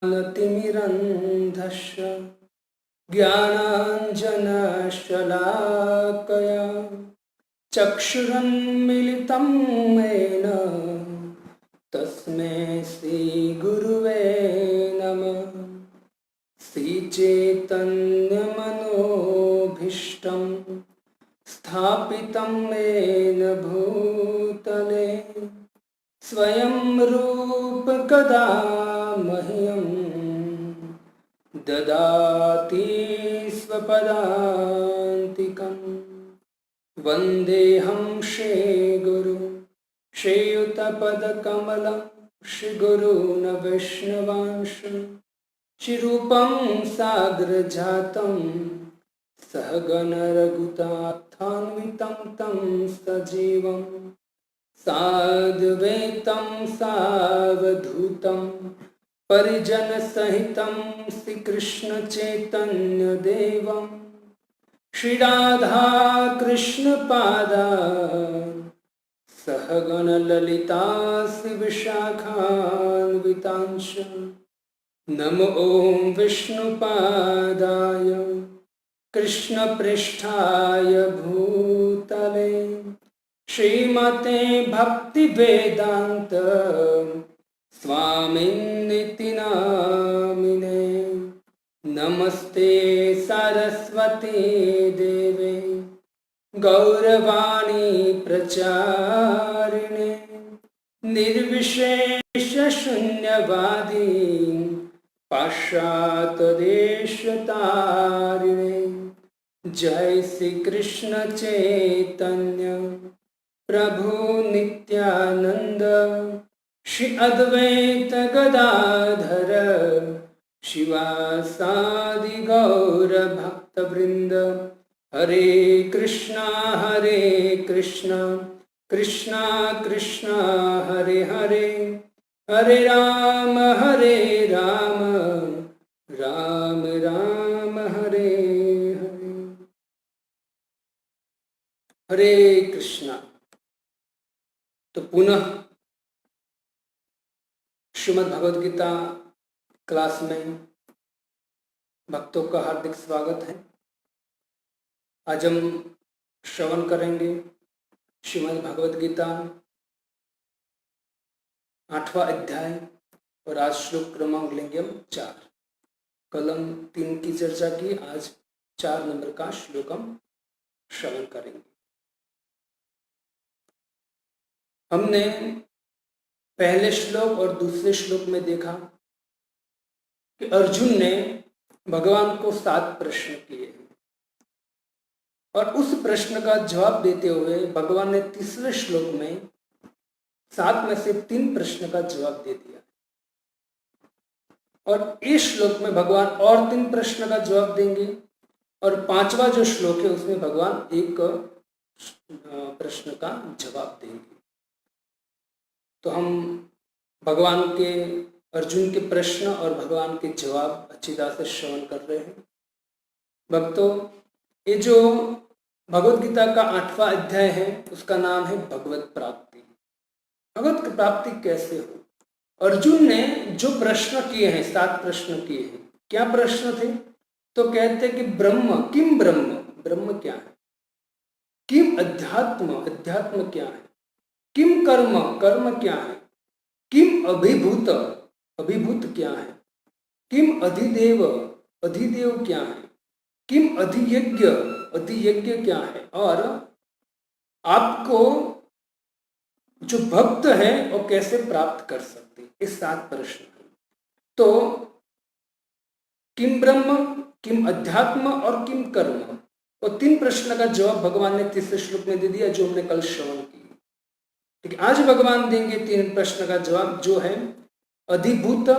ज्ञानतिमिरन्धस्य ज्ञानाञ्जनशलाकया चक्षुरुन्मीलितं येन तस्मै श्रीगुरुवे नमः। श्रीचैतन्यमनोभीष्टं स्थापितं येन भूतले स्वयं रूप कदा मह्यं ददाति स्वपदान्तिकं। वन्देऽहं श्रीगुरु श्रीयुतपदकमलं श्रीगुरून् वैष्णवांश श्रीरूपं साग्रजातं सहगण रघुनाथान्वितं तं सजीवं साद्वैतं सावधूतं परिजनसहितं श्रीकृष्णचैतन्यदेवं श्रीराधाकृष्णपादान् सहगण ललिता श्रीविशाखान्वितांश। नमो ॐ विष्णुपादाय कृष्णपृष्ठाय भूतले श्रीमते भक्तिवेदान्त स्वामिन्निति नामिने। नमस्ते सरस्वती देवे गौरवाणी प्रचारिणे निर्विशेष शून्यवादी पाश्चात्यदेशतारिणे। जय श्री कृष्ण चैतन्य प्रभु नित्यानंद श्री अद्वैत गदाधर शिवासादि गौर भक्तवृंद। हरे कृष्णा कृष्णा कृष्णा हरे हरे, हरे राम राम राम हरे हरे। हरे कृष्णा। तो पुनः श्रीमद् भगवद गीता क्लास में भक्तों का हार्दिक स्वागत है। आज हम श्रवण करेंगे श्रीमद् भगवद गीता 8वां अध्याय और आज श्लोक क्रमांक लेंगे हम 4। कल हम 3 की चर्चा की, आज 4 नंबर का श्लोक हम श्रवण करेंगे। हमने पहले श्लोक और दूसरे श्लोक में देखा कि अर्जुन ने भगवान को 7 प्रश्न किए और उस प्रश्न का जवाब देते हुए भगवान ने तीसरे श्लोक में 7 में से 3 प्रश्न का जवाब दे दिया और इस श्लोक में भगवान और 3 प्रश्न का जवाब देंगे और 5वां जो श्लोक है उसमें भगवान एक प्रश्न का जवाब देंगे। तो हम भगवान के अर्जुन के प्रश्न और भगवान के जवाब अच्छी तरह से श्रवण कर रहे हैं। भक्तों, ये जो भगवद गीता का 8वां अध्याय है उसका नाम है भगवत प्राप्ति। भगवत प्राप्ति कैसे हो? अर्जुन ने जो प्रश्न किए हैं, 7 प्रश्न किए हैं। क्या प्रश्न थे? तो कहते कि ब्रह्म किम ब्रह्म, ब्रह्म क्या है? किम अध्यात्म, अध्यात्म क्या है? किम कर्म, कर्म क्या है? किम अभिभूत, अभिभूत क्या है? किम अधिदेव, अधिदेव क्या है? किम अधियज्ञ, अधियज्ञ क्या है? और आपको जो भक्त है वो कैसे प्राप्त कर सकते? ये 7 प्रश्न है। तो किम ब्रह्म, किम अध्यात्म और किम कर्म, और 3 प्रश्न का जवाब भगवान ने तीसरे श्लोक में दे दिया जो हमने कल श्रवण की। ठीक है, आज भगवान देंगे 3 प्रश्न का जवाब जो है अधिभूत,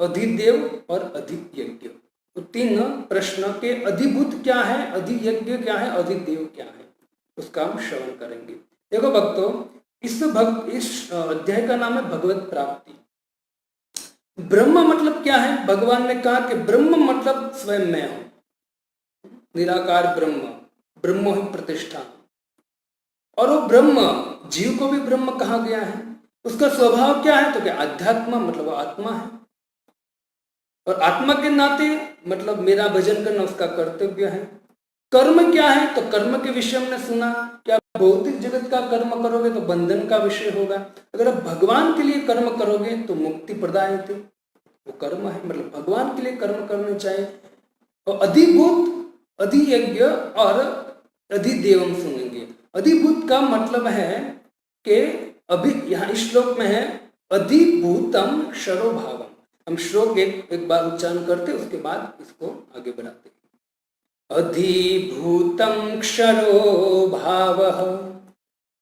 अधिदेव और अधियज्ञ। तो 3 प्रश्न के अधिभूत क्या है, अधियज्ञ क्या है, अधिदेव क्या है, उसका हम श्रवण करेंगे। देखो भक्तों, इस अध्याय का नाम है भगवत प्राप्ति। ब्रह्म मतलब क्या है? भगवान ने कहा कि ब्रह्म मतलब स्वयं मैं हूं, निराकार ब्रह्म, ब्रह्म ही प्रतिष्ठा। और वो ब्रह्म, जीव को भी ब्रह्म कहा गया है। उसका स्वभाव क्या है? तो क्या अध्यात्म, मतलब वो आत्मा है। और आत्मा के नाते मतलब मेरा भजन करना उसका कर्तव्य है। कर्म क्या है, तो कर्म के विषय में सुना, क्या भौतिक जगत का कर्म करोगे तो बंधन का विषय होगा, अगर आप भगवान के लिए कर्म करोगे तो मुक्ति प्रदाय थे, वो कर्म है, मतलब भगवान के लिए कर्म करने चाहिए। और अधिभूत, अधियज्ञ और अधिदेवम सुनेंगे। अधिभूत का मतलब है कि अभी यहाँ इस श्लोक में है अधिभूतम क्षरो भावम। हम श्लोक एक बार उच्चारण करते उसके बाद इसको आगे बढ़ाते। अधिभूतं क्षरो भावः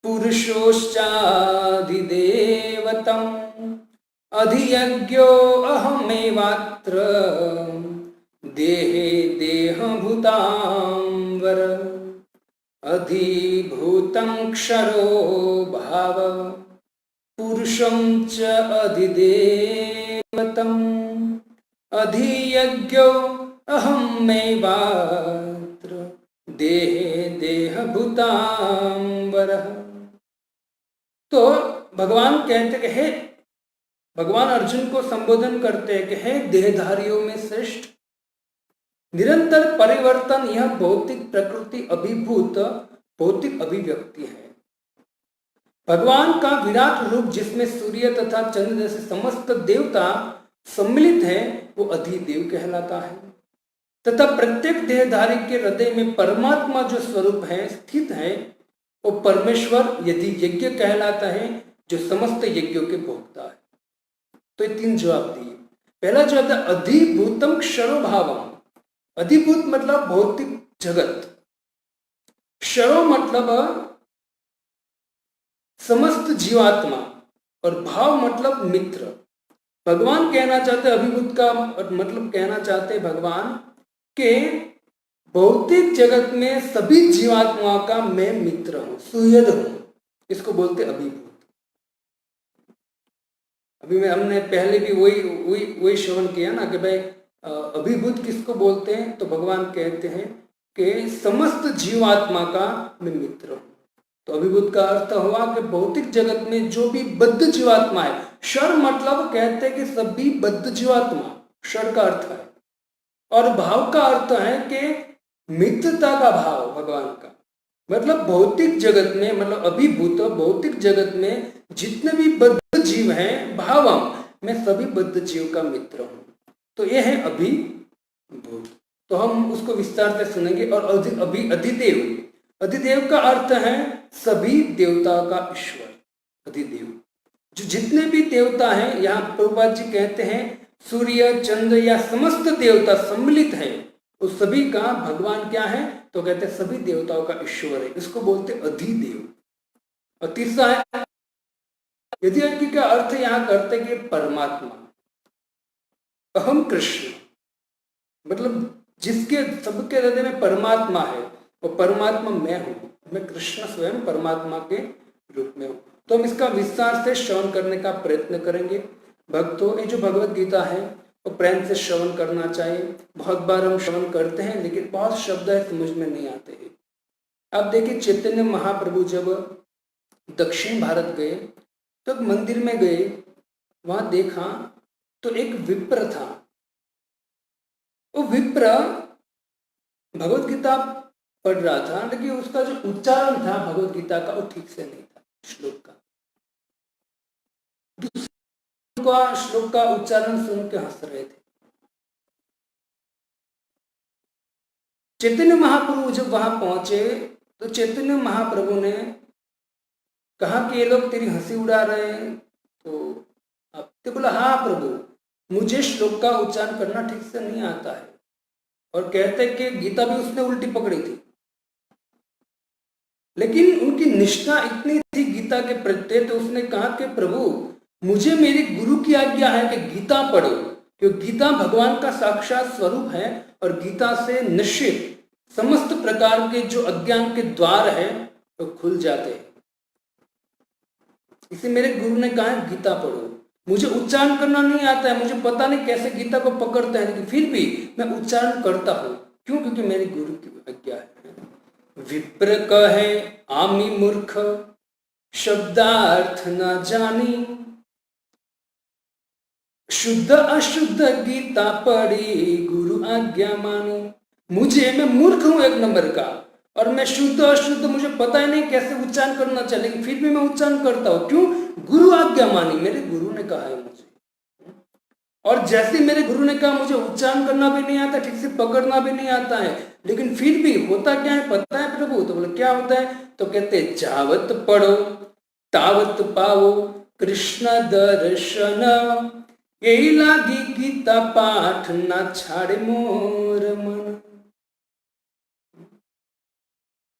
पुरुषोश्चाधिदेवतम् अधियज्ञो अहमेवात्र देहे देहभूतांवर। अधिभूतं क्षरो भावः पुरुषं च अधिदेवतम् अधियज्ञो अहमेवात्र देहे देहभूतांवरः। तो भगवान कहते कि हे, भगवान अर्जुन को संबोधन करते हैं कि हे देहधारियों में श्रेष्ठ, निरंतर परिवर्तन यह भौतिक प्रकृति अभिभूत भौतिक अभिव्यक्ति है। भगवान का विराट रूप जिसमें सूर्य तथा चंद्र जैसे समस्त देवता सम्मिलित है वो अधिदेव कहलाता है, तथा प्रत्येक देहधारी के हृदय में परमात्मा जो स्वरूप है स्थित है वो परमेश्वर यदि यज्ञ कहलाता है जो समस्त यज्ञों के भोक्ता है। तो ये तीन जवाब दिए। पहला जवाब था अधिभूतम क्षरो भावम। अधिभूत मतलब भौतिक जगत, क्षरो मतलब समस्त जीवात्मा और भाव मतलब मित्र। भगवान कहना चाहते अभिभूत का मतलब कहना चाहते भगवान के भौतिक जगत में सभी जीवात्माओं का मैं मित्र हूं, सुहृद हूं, इसको बोलते अभिभूत। अभी में हमने पहले भी वही श्रवण किया ना कि भाई अभिभूत किसको बोलते हैं, तो भगवान कहते हैं कि समस्त जीवात्मा का मैं मित्र हूं। तो अभिभूत का अर्थ हुआ कि भौतिक जगत में जो भी बद्ध जीवात्मा है, क्षर मतलब कहते हैं कि सभी बद्ध जीवात्मा, क्षर का अर्थ है, और भाव का अर्थ है कि मित्रता का भाव भगवान का, मतलब भौतिक जगत में, मतलब अभिभूत भौतिक जगत में जितने भी बद्ध जीव हैं, भावम मैं सभी बद्ध जीव का मित्र हूं। तो यह है अभिभूत। तो हम उसको विस्तार से सुनेंगे। और अधिदेव, अधिदेव का अर्थ है सभी देवताओं का ईश्वर। अधिदेव जो जितने भी देवता हैं, यहाँ प्रभुपाद जी कहते हैं सूर्य चंद्र या समस्त देवता सम्मिलित है, उस सभी का भगवान क्या है, तो कहते हैं सभी देवताओं का ईश्वर है, इसको बोलते अधिदेव। और तीसरा है यज्ञ का अर्थ यहाँ करते कि परमात्मा, अहम कृष्ण, मतलब जिसके सबके हृदय में परमात्मा है वो परमात्मा मैं हूं, मैं कृष्ण स्वयं परमात्मा के रूप में हूं। तो हम इसका विस्तार से श्रवण करने का प्रयत्न करेंगे। भक्तों, ये जो भगवत गीता है वो प्रेम से श्रवण करना चाहिए। बहुत बार हम श्रवण करते हैं लेकिन बहुत शब्द है समझ में नहीं आते हैं। अब देखिए, चैतन्य महाप्रभु जब दक्षिण भारत गए तो एक मंदिर में गए, वहां देखा तो एक विप्र था। वो विप्र भगवत गीता पढ़ रहा था, लेकिन उसका जो उच्चारण था भगवत गीता का वो ठीक से नहीं था, श्लोक का। दूसरा श्लोक का उच्चारण सुन के हंस रहे थे। चैतन्य महाप्रभु जब वहां पहुंचे तो चैतन्य महाप्रभु ने कहा कि ये लोग तेरी हंसी उड़ा रहे हैं। तो आपने बोला हाँ प्रभु, मुझे श्लोक का उच्चारण करना ठीक से नहीं आता है। और कहते हैं कि गीता भी उसने उल्टी पकड़ी थी, लेकिन उनकी निष्ठा इतनी थी गीता के प्रति, तो उसने कहा कि प्रभु मुझे मेरे गुरु की आज्ञा है कि गीता पढ़ो, क्योंकि गीता भगवान का साक्षात स्वरूप है और गीता से निश्चित समस्त प्रकार के जो अज्ञान के द्वार है वो खुल जाते हैं। इसे मेरे गुरु ने कहा गीता पढ़ो। मुझे उच्चारण करना नहीं आता है, मुझे पता नहीं कैसे गीता को पकड़ते हैं, लेकिन फिर भी मैं उच्चारण करता हूं। क्यों? क्योंकि मेरे गुरु की आज्ञा है। विप्र कहे आमी मूर्ख शब्दार्थ न जानी, शुद्ध अशुद्ध गीता पढ़ी गुरु आज्ञा मानी। मैं मूर्ख हूं एक नंबर का, और मैं शुद्ध अशुद्ध मुझे पता ही नहीं कैसे उच्चारण करना चाहिए, लेकिन फिर भी मैं उच्चारण करता हूं। क्यों? गुरु आज्ञा मानी, मेरे गुरु ने कहा है मुझे। और जैसे मेरे गुरु ने कहा, मुझे उच्चारण करना भी नहीं आता, ठीक से पकड़ना भी नहीं आता है, लेकिन फिर भी होता क्या है पता है प्रभु? तो बोले क्या होता है? तो कहते जावत पढ़ो तावत पाओ कृष्ण दर्शन, यही लागी गीता पाठ ना छाड़े मोर मन।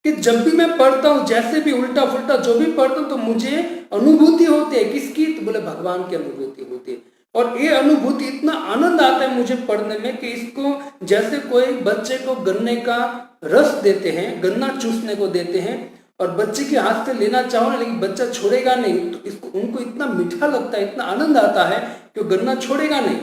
कि जब भी मैं पढ़ता हूं, जैसे भी उल्टा फुल्टा जो भी पढ़ता हूं, तो मुझे अनुभूति होती है। किसकी? तो बोले भगवान की अनुभूति होती है। और ये अनुभूति, इतना आनंद आता है मुझे पढ़ने में कि इसको जैसे कोई बच्चे को गन्ने का रस देते हैं, गन्ना चूसने को देते हैं, और बच्चे के हाथ से लेना चाहो लेकिन बच्चा छोड़ेगा नहीं, तो इसको उनको इतना मीठा लगता है, इतना आनंद आता है कि वो गन्ना छोड़ेगा नहीं।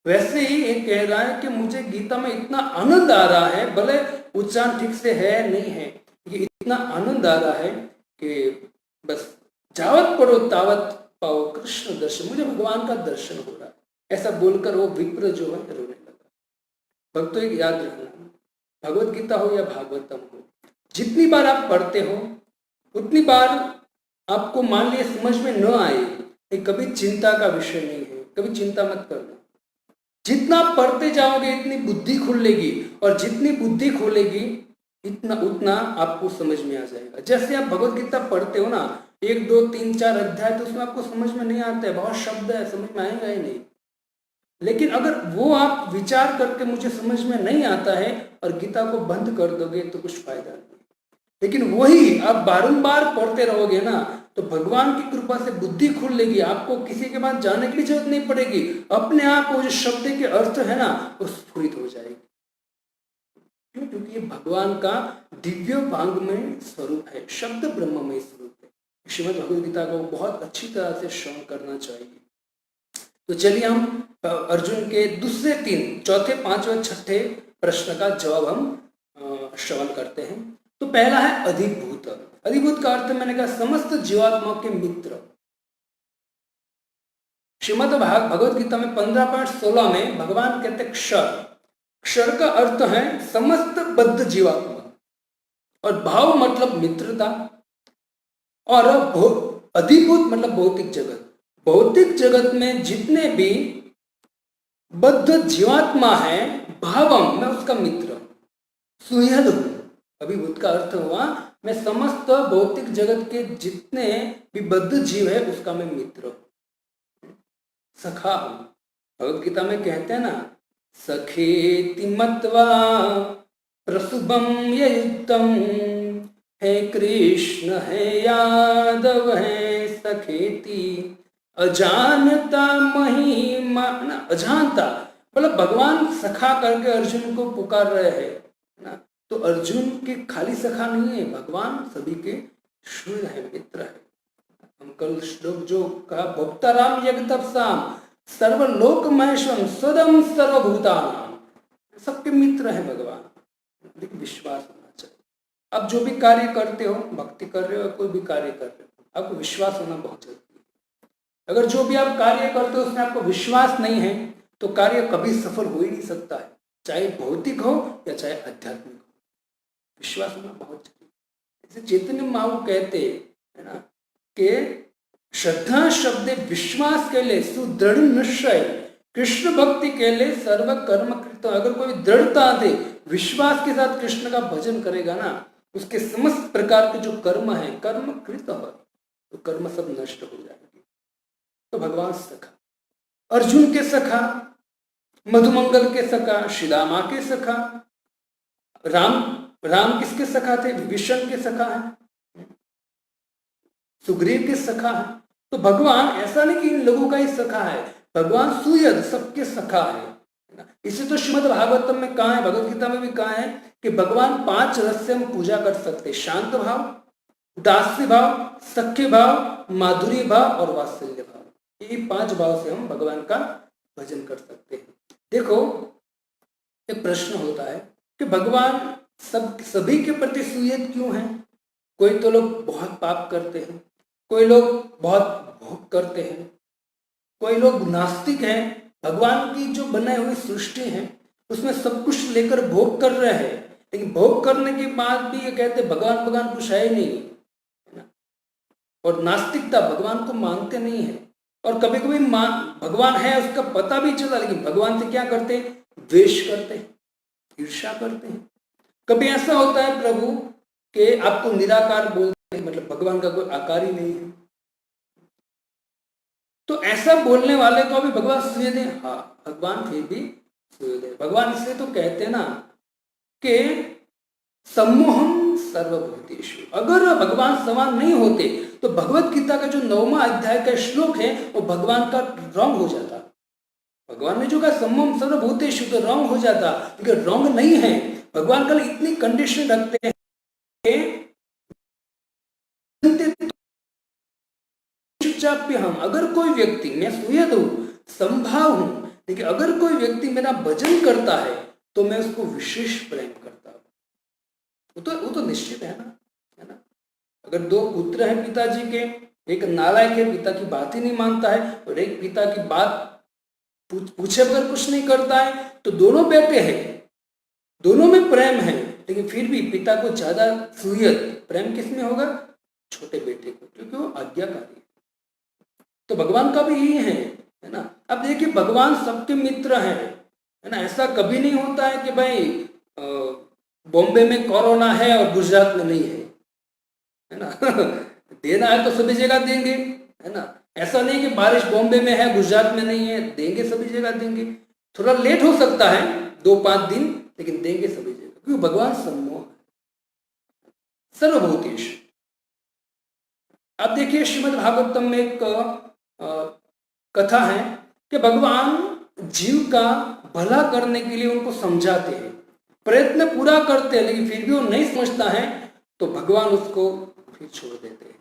वैसे ही ये कह रहा है कि मुझे गीता में इतना आनंद आ रहा है, भले उच्चारण ठीक से है नहीं है, ये इतना आनंद आ रहा है कि बस जावत पढ़ो तावत पाओ कृष्ण दर्शन, मुझे भगवान का दर्शन हो रहा है। ऐसा बोलकर वो विप्र जो है रोने लगा। भक्तों एक याद रखना, भगवत गीता हो या भागवतम हो, जितनी बार आप पढ़ते हो उतनी बार आपको मान लिया समझ में न आए, ये कभी चिंता का विषय नहीं है, कभी चिंता मत करना। जितना पढ़ते जाओगे इतनी बुद्धि खुलेगी, और जितनी बुद्धि खुलेगी इतना उतना आपको समझ में आ जाएगा। जैसे आप भगवत गीता पढ़ते हो ना, 1 2 3 4 अध्याय, तो उसमें आपको समझ में नहीं आता है, बहुत शब्द है, समझ में आएगा ही नहीं। लेकिन अगर वो आप विचार करके मुझे समझ में नहीं आता है और गीता को बंद कर दोगे तो कुछ फायदा नहीं। लेकिन वही आप बारंबार पढ़ते रहोगे ना, तो भगवान की कृपा से बुद्धि खुलेगी, आपको किसी के पास जाने की जरूरत नहीं पड़ेगी, अपने आप वो जो शब्द के अर्थ है ना वो स्फुरित हो जाएगी। क्यों? क्योंकि ये भगवान का दिव्य वांग्मय स्वरूप है, शब्द ब्रह्ममय स्वरूप है। श्रीमद् भगवद गीता को बहुत अच्छी तरह से श्रवण करना चाहिए। तो चलिए हम अर्जुन के दूसरे 3, चौथे, 5वें, 6ठे प्रश्न का जवाब हम श्रवण करते हैं। तो पहला है अधिभूत। अधिभूत का अर्थ मैंने कहा समस्त जीवात्मा के मित्र। श्रीमद् भगवद गीता में 15.16 में भगवान कहते क्षर। क्षर का अर्थ है समस्त बद्ध जीवात्मा, और भाव मतलब मित्रता, और अधिभूत मतलब भौतिक जगत। भौतिक जगत में जितने भी बद्ध जीवात्मा है, भावम मैं उसका मित्र, सुहृद हूं। अभिभूत का अर्थ हुआ मैं समस्त भौतिक जगत के जितने भी बद्ध जीव है उसका मैं मित्र, सखा हूं। भगवद गीता में कहते हैं ना, सखेति मत्वा प्रसुभम युक्तम, है कृष्ण है यादव है सखेति, अजानता महिमा, अजानता मतलब भगवान सखा करके अर्जुन को पुकार रहे हैं ना। तो अर्जुन के खाली सखा नहीं है, भगवान सभी के सूर्य है, मित्र है। हम कल श्लोक जो कहा, भोक्ताराम यज्ञतपसाम सर्वलोक महेश्वरम स्वदम सर्वभूतानाम, सबके मित्र है भगवान। लेकिन विश्वास होना चाहिए। अब जो भी कार्य करते हो, भक्ति कर रहे हो, कोई भी कार्य कर रहे हो, आपको विश्वास होना बहुत जरूरी है। अगर जो भी आप कार्य करते हो उसमें आपको विश्वास नहीं है तो कार्य कभी सफल हो ही नहीं सकता है, चाहे भौतिक हो या चाहे आध्यात्मिक हो। विश्वास होना बहुत जरूरी। जैसे चैतन्य महाप्रभु कहते है ना कि श्रद्धा शब्द विश्वास के लिए सुदृढ़ निश्चय, कृष्ण भक्ति के लिए सर्व कर्म कृत। अगर कोई दृढ़ता दे, विश्वास के साथ कृष्ण का भजन करेगा ना, उसके समस्त प्रकार के जो कर्म है, कर्म कृत हो, तो कर्म सब नष्ट हो जाएंगे। तो भगवान सखा, अर्जुन के सखा, मधुमंगल के सखा, श्रीदामा के सखा, राम किसके सखा थे? विभीषण के सखा है, सुग्रीव के सखा है। तो भगवान ऐसा नहीं कि इन लोगों का ही सखा है, भगवान सुहृद सबके सखा है। इसे तो श्रीमद् भागवतम में कहा है, भगवत गीता में भी कहा है कि भगवान 5 रस से हम पूजा कर सकते, शांत भाव, दास्य भाव, सख्य भाव, माधुर्य भाव और वात्सल्य भाव। ये 5 भाव से हम भगवान का भजन कर सकते हैं। देखो एक प्रश्न होता है कि भगवान सभी के प्रति सुहृद क्यों है? कोई तो लोग बहुत पाप करते हैं, कोई लोग बहुत भोग करते हैं, कोई लोग नास्तिक हैं, भगवान की जो बनाई हुई सृष्टि है उसमें सब कुछ लेकर भोग कर रहे हैं, लेकिन भोग करने के बाद भी ये कहते भगवान भगवान कुछ है ही नहीं, है ना। और नास्तिकता, भगवान को मानते नहीं है। और कभी कभी भगवान है उसका पता भी चला, लेकिन भगवान से क्या करते, द्वेष करते, ईर्ष्या करते हैं। कभी ऐसा होता है प्रभु कि आपको निराकार बोलते हैं, मतलब भगवान का कोई आकार ही नहीं है, तो ऐसा बोलने वाले को भी भगवान सुविध है। हाँ, भगवान फिर भी सुविध है। भगवान इसलिए तो कहते हैं ना कि सम्मोहम सर्वभूतेषु। अगर भगवान समान नहीं होते तो भगवत गीता का जो 9वां अध्याय का श्लोक है वो भगवान का रॉन्ग हो जाता। भगवान ने जो कहा सम्मोहम सर्वभूतेषु तो रॉन्ग हो जाता, लेकिन रॉन्ग नहीं है। भगवान कल इतनी कंडीशन रखते हैं हम, अगर कोई व्यक्ति, मैं सुयद हूं, संभाव हूं, लेकिन अगर कोई व्यक्ति मेरा भजन करता है तो मैं उसको विशेष प्रेम करता हूं। वो तो निश्चित है ना। अगर दो पुत्र हैं पिताजी के, एक नालायक है, पिता की बात ही नहीं मानता है, और एक पिता की बात पूछे बगैर कुछ नहीं करता है, तो दोनों बेटे हैं, दोनों में प्रेम है, लेकिन फिर भी पिता को ज्यादा सुयद प्रेम किसमें होगा, छोटे बेटे को, क्योंकि वो आज्ञाकारी है। तो भगवान का भी यही है ना। अब देखिए भगवान सबके मित्र हैं, है ना। ऐसा कभी नहीं होता है कि भाई बॉम्बे में कोरोना है और गुजरात में नहीं है ना। देना है तो सभी जगह देंगे, है ना। ऐसा नहीं कि बारिश बॉम्बे में है गुजरात में नहीं है, देंगे सभी जगह देंगे। थोड़ा लेट हो सकता है 2-5 दिन, लेकिन देंगे सभी जगह, क्योंकि भगवान सम्मोह है, सर्वभूतेश। अब देखिए श्रीमद् भागवतम में एक कथा है कि भगवान जीव का भला करने के लिए उनको समझाते हैं, प्रयत्न पूरा करते हैं, लेकिन फिर भी वो नहीं समझता है तो भगवान उसको फिर छोड़ देते हैं।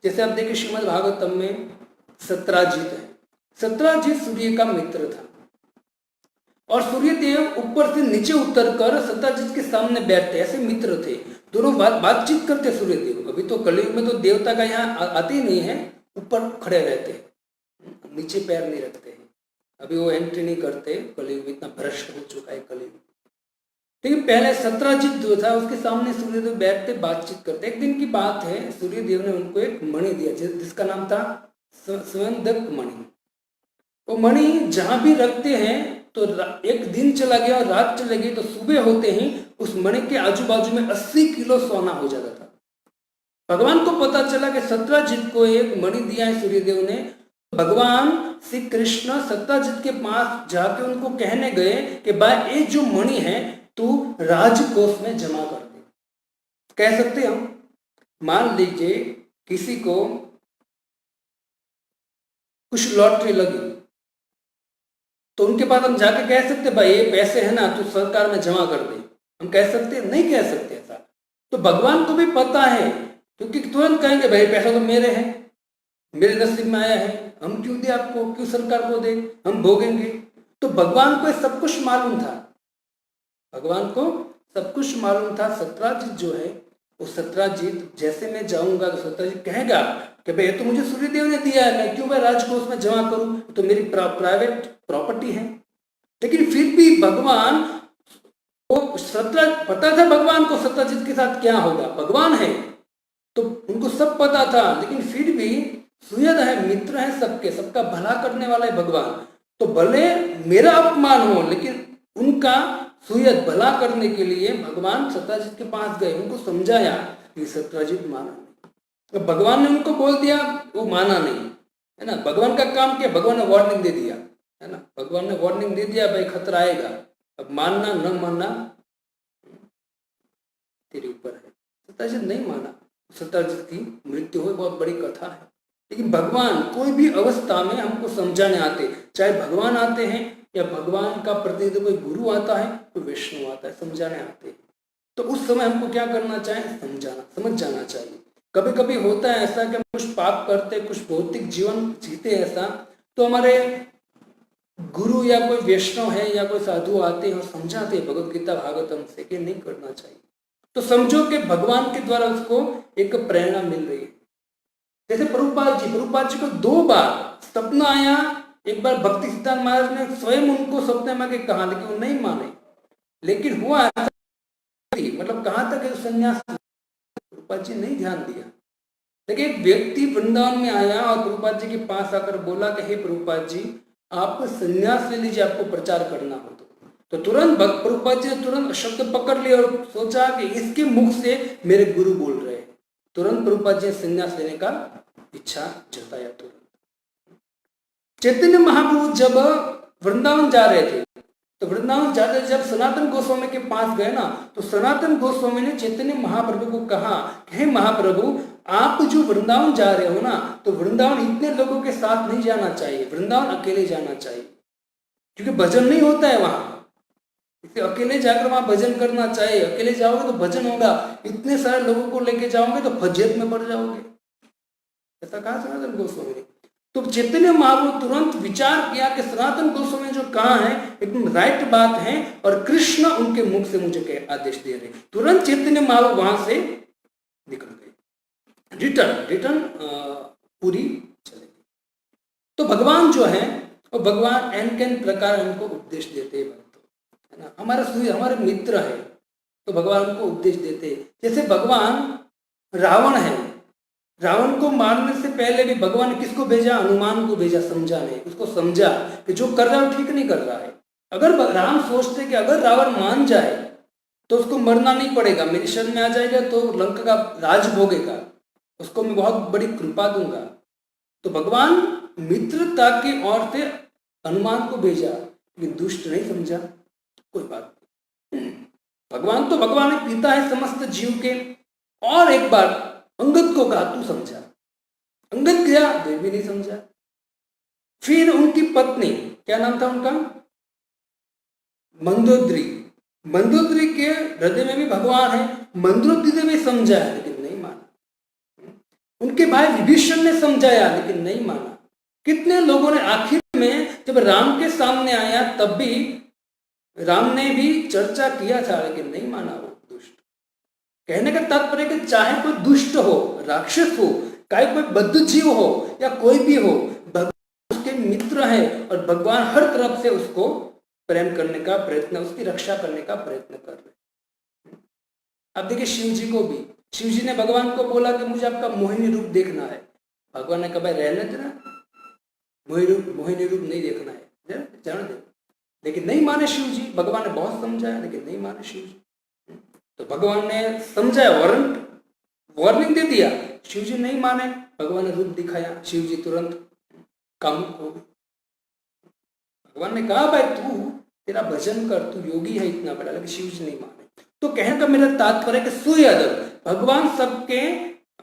जैसे आप देखिए श्रीमद् भागवतम में सत्राजित है। सत्राजित सूर्य का मित्र था और सूर्य देव ऊपर से नीचे उतरकर सत्राजित के सामने बैठते, ऐसे मित्र थे। दोनों बातचीत करते सूर्य देव। अभी तो कलयुग में तो देवता का यहाँ आते ही नहीं है, ऊपर खड़े रहते हैं, नीचे पैर नहीं रखते हैं। अभी वो एंट्री नहीं करते, कलयुग इतना भ्रष्ट हो चुका है कलयुग। लेकिन पहले सत्राजित जो था उसके सामने सूर्यदेव बैठते, बातचीत करते। एक दिन की बात है, सूर्यदेव ने उनको एक मणि दिया जिसका नाम था स्वयंदक मणि। वो मणि जहां भी रखते हैं तो एक दिन चला गया और रात चली गई तो सुबह होते ही उस मणि के आजू बाजू में 80 किलो सोना हो जाता था। भगवान को पता चला कि सत्राजित को एक मणि दिया है सूर्यदेव ने। भगवान श्री कृष्ण सत्राजित के पास जाके उनको कहने गए कि भाई ये जो मणि है तू राजकोष में जमा कर दे। कह सकते हम, मान लीजिए किसी को कुछ लॉटरी लगी तो उनके पास हम जाके कह सकते भाई ये पैसे है ना तू सरकार में जमा कर दे, हम कह सकते? नहीं कह सकते ऐसा। तो भगवान को भी पता है, क्योंकि तुरंत कहेंगे भाई पैसा तो मेरे है, मेरे नसीब में आया है, हम क्यों दे आपको, क्यों सरकार को दे, हम भोगेंगे। तो भगवान को सब कुछ मालूम था, भगवान को सब कुछ मालूम था। सत्राजित जो है वो सत्राजित जैसे मैं जाऊंगा तो सत्राजित कहेगा कि भाई तो मुझे सूर्यदेव ने दिया है, मैं क्यों भाई राजकोष में जमा करूं, तो मेरी प्राइवेट प्रॉपर्टी है। लेकिन फिर भी भगवान को पता था, भगवान को सत्राजित के साथ क्या होगा, भगवान है तो उनको सब पता था, लेकिन फिर भी सुयद है, मित्र है सबके, सबका भला करने वाला है भगवान। तो भले मेरा अपमान हो लेकिन उनका सुयद भला करने के लिए भगवान सत्राजित के पास गए, उनको समझाया कि सत्राजित माना नहीं। तो भगवान ने उनको बोल दिया, वो माना नहीं, है ना। भगवान का काम किया, भगवान ने वार्निंग दे दिया, है ना। भगवान ने वार्निंग दे दिया भाई खतरा आएगा, अब मानना न मानना तेरे ऊपर है। सत्राजित नहीं माना, सत्राजित की मृत्यु हुई, बहुत बड़ी कथा है। लेकिन भगवान कोई भी अवस्था में हमको समझाने आते, चाहे भगवान आते हैं या भगवान का प्रतिनिधि कोई गुरु आता है, कोई वैष्णव आता है, समझाने आते हैं। तो उस समय हमको क्या करना चाहिए, समझाना, समझ जाना चाहिए। कभी कभी होता है ऐसा कि हम कुछ पाप करते, कुछ भौतिक जीवन जीते ऐसा, तो हमारे गुरु या कोई वैष्णव है या कोई साधु आते हैं और समझाते हैं भगवत गीता भागवतम से कि नहीं करना चाहिए। तो समझो कि भगवान के द्वारा उसको एक प्रेरणा मिल रही है। जैसे प्रभुपाद जी को 2 बार सपना आया, एक बार भक्ति सिद्धांत महाराज ने स्वयं उनको स्वप्न में कहा, लेकिन वो नहीं माने। लेकिन हुआ मतलब कहां तक संन्यास, प्रभुपाद जी नहीं ध्यान दिया। देखिए एक व्यक्ति वृंदावन में आया और प्रभुपाद जी के पास आकर बोला कि हे प्रभुपाद जी, आप संन्यास ले लीजिए, आपको प्रचार करना हो तो तुरंत प्रभुपाद जी ने तुरंत शब्द पकड़ लिया और सोचा कि इसके मुख से मेरे गुरु बोल रहे हैं। तुरंत प्रभुपाद जी ने संन्यास लेने का इच्छा जताया। तुरंत चैतन्य महाप्रभु जब वृंदावन जा रहे थे, तो वृंदावन जाते जब सनातन गोस्वामी के पास गए ना, तो सनातन गोस्वामी ने चैतन्य महाप्रभु को कहा कि हे महाप्रभु, आप जो वृंदावन जा रहे हो ना, तो वृंदावन इतने लोगों के साथ नहीं जाना चाहिए, वृंदावन अकेले जाना चाहिए, क्योंकि भजन नहीं होता है वहां। इसे अकेले जाकर वहां भजन करना चाहिए। अकेले जाओगे तो भजन होगा, इतने सारे लोगों को लेके जाओगे तो फजियत में पड़ जाओगे, ऐसा कहा सनातन गोस्वामी ने। तो चैतन्य महाप्रभु तुरंत विचार किया कि सनातन गोस्वामी जो कहा है एकदम राइट बात है और कृष्ण उनके मुख से मुझे आदेश दे रहे। तुरंत चैतन्य महाप्रभु वहां से निकल गए, रिटर्न पूरी चले गई। तो भगवान जो है वो भगवान एन कैन प्रकार उनको उपदेश देते हैं, है ना। हमारे मित्र है तो भगवान उनको उपदेश देते। जैसे भगवान रावण है, रावण को मारने से पहले भी भगवान ने किसको भेजा? हनुमान को भेजा समझाने। उसको समझा कि जो कर रहा है वो ठीक नहीं कर रहा है। अगर राम सोचते कि अगर रावण मान जाए तो उसको मरना नहीं पड़ेगा, मेरी शरण में आ जाएगा तो लंका का राज भोगेगा, उसको मैं बहुत बड़ी कृपा दूंगा। तो भगवान मित्रता की ओर से हनुमान को भेजा, लेकिन दुष्ट नहीं समझा, कोई बात नहीं। भगवान है, पिता है समस्त जीव के। और एक बार अंगद को कहा तू समझा, अंगद गया वे भी नहीं समझा। फिर उनकी पत्नी, क्या नाम था उनका? मंदोदरी के हृदय में भी भगवान है, मंदोदरी ने भी समझाया लेकिन नहीं माना। उनके भाई विभीषण ने समझाया लेकिन नहीं माना। कितने लोगों ने, आखिर में जब राम के सामने आया तब भी राम ने भी चर्चा किया था लेकिन नहीं माना वो दुष्ट। कहने का तात्पर्य कि चाहे कोई दुष्ट हो, राक्षस हो, चाहे कोई बद्ध जीव हो या कोई भी हो, भगवान उसके मित्र है और भगवान हर तरफ से उसको प्रेम करने का प्रयत्न, उसकी रक्षा करने का प्रयत्न कर रहे। अब देखिए शिव जी को भी, शिव जी ने भगवान को बोला कि मुझे आपका मोहिनी रूप देखना है। भगवान ने कहा भाई रहने देना, मोहिनी रूप नहीं देखना है, जान दे। लेकिन नहीं माने शिव जी। भगवान ने बहुत समझाया लेकिन नहीं माने शिव जी। तो भगवान ने समझाया, वार्निंग दे दिया, शिव जी नहीं माने। भगवान ने रूप दिखाया, शिव जी तुरंत कामुक हो गए। भगवान ने कहा भाई तू तेरा भजन कर, तू योगी है इतना बड़ा, लेकिन शिव जी नहीं माने। तो कहने का मेरा तात्पर्य कि सूर्यदर भगवान सबके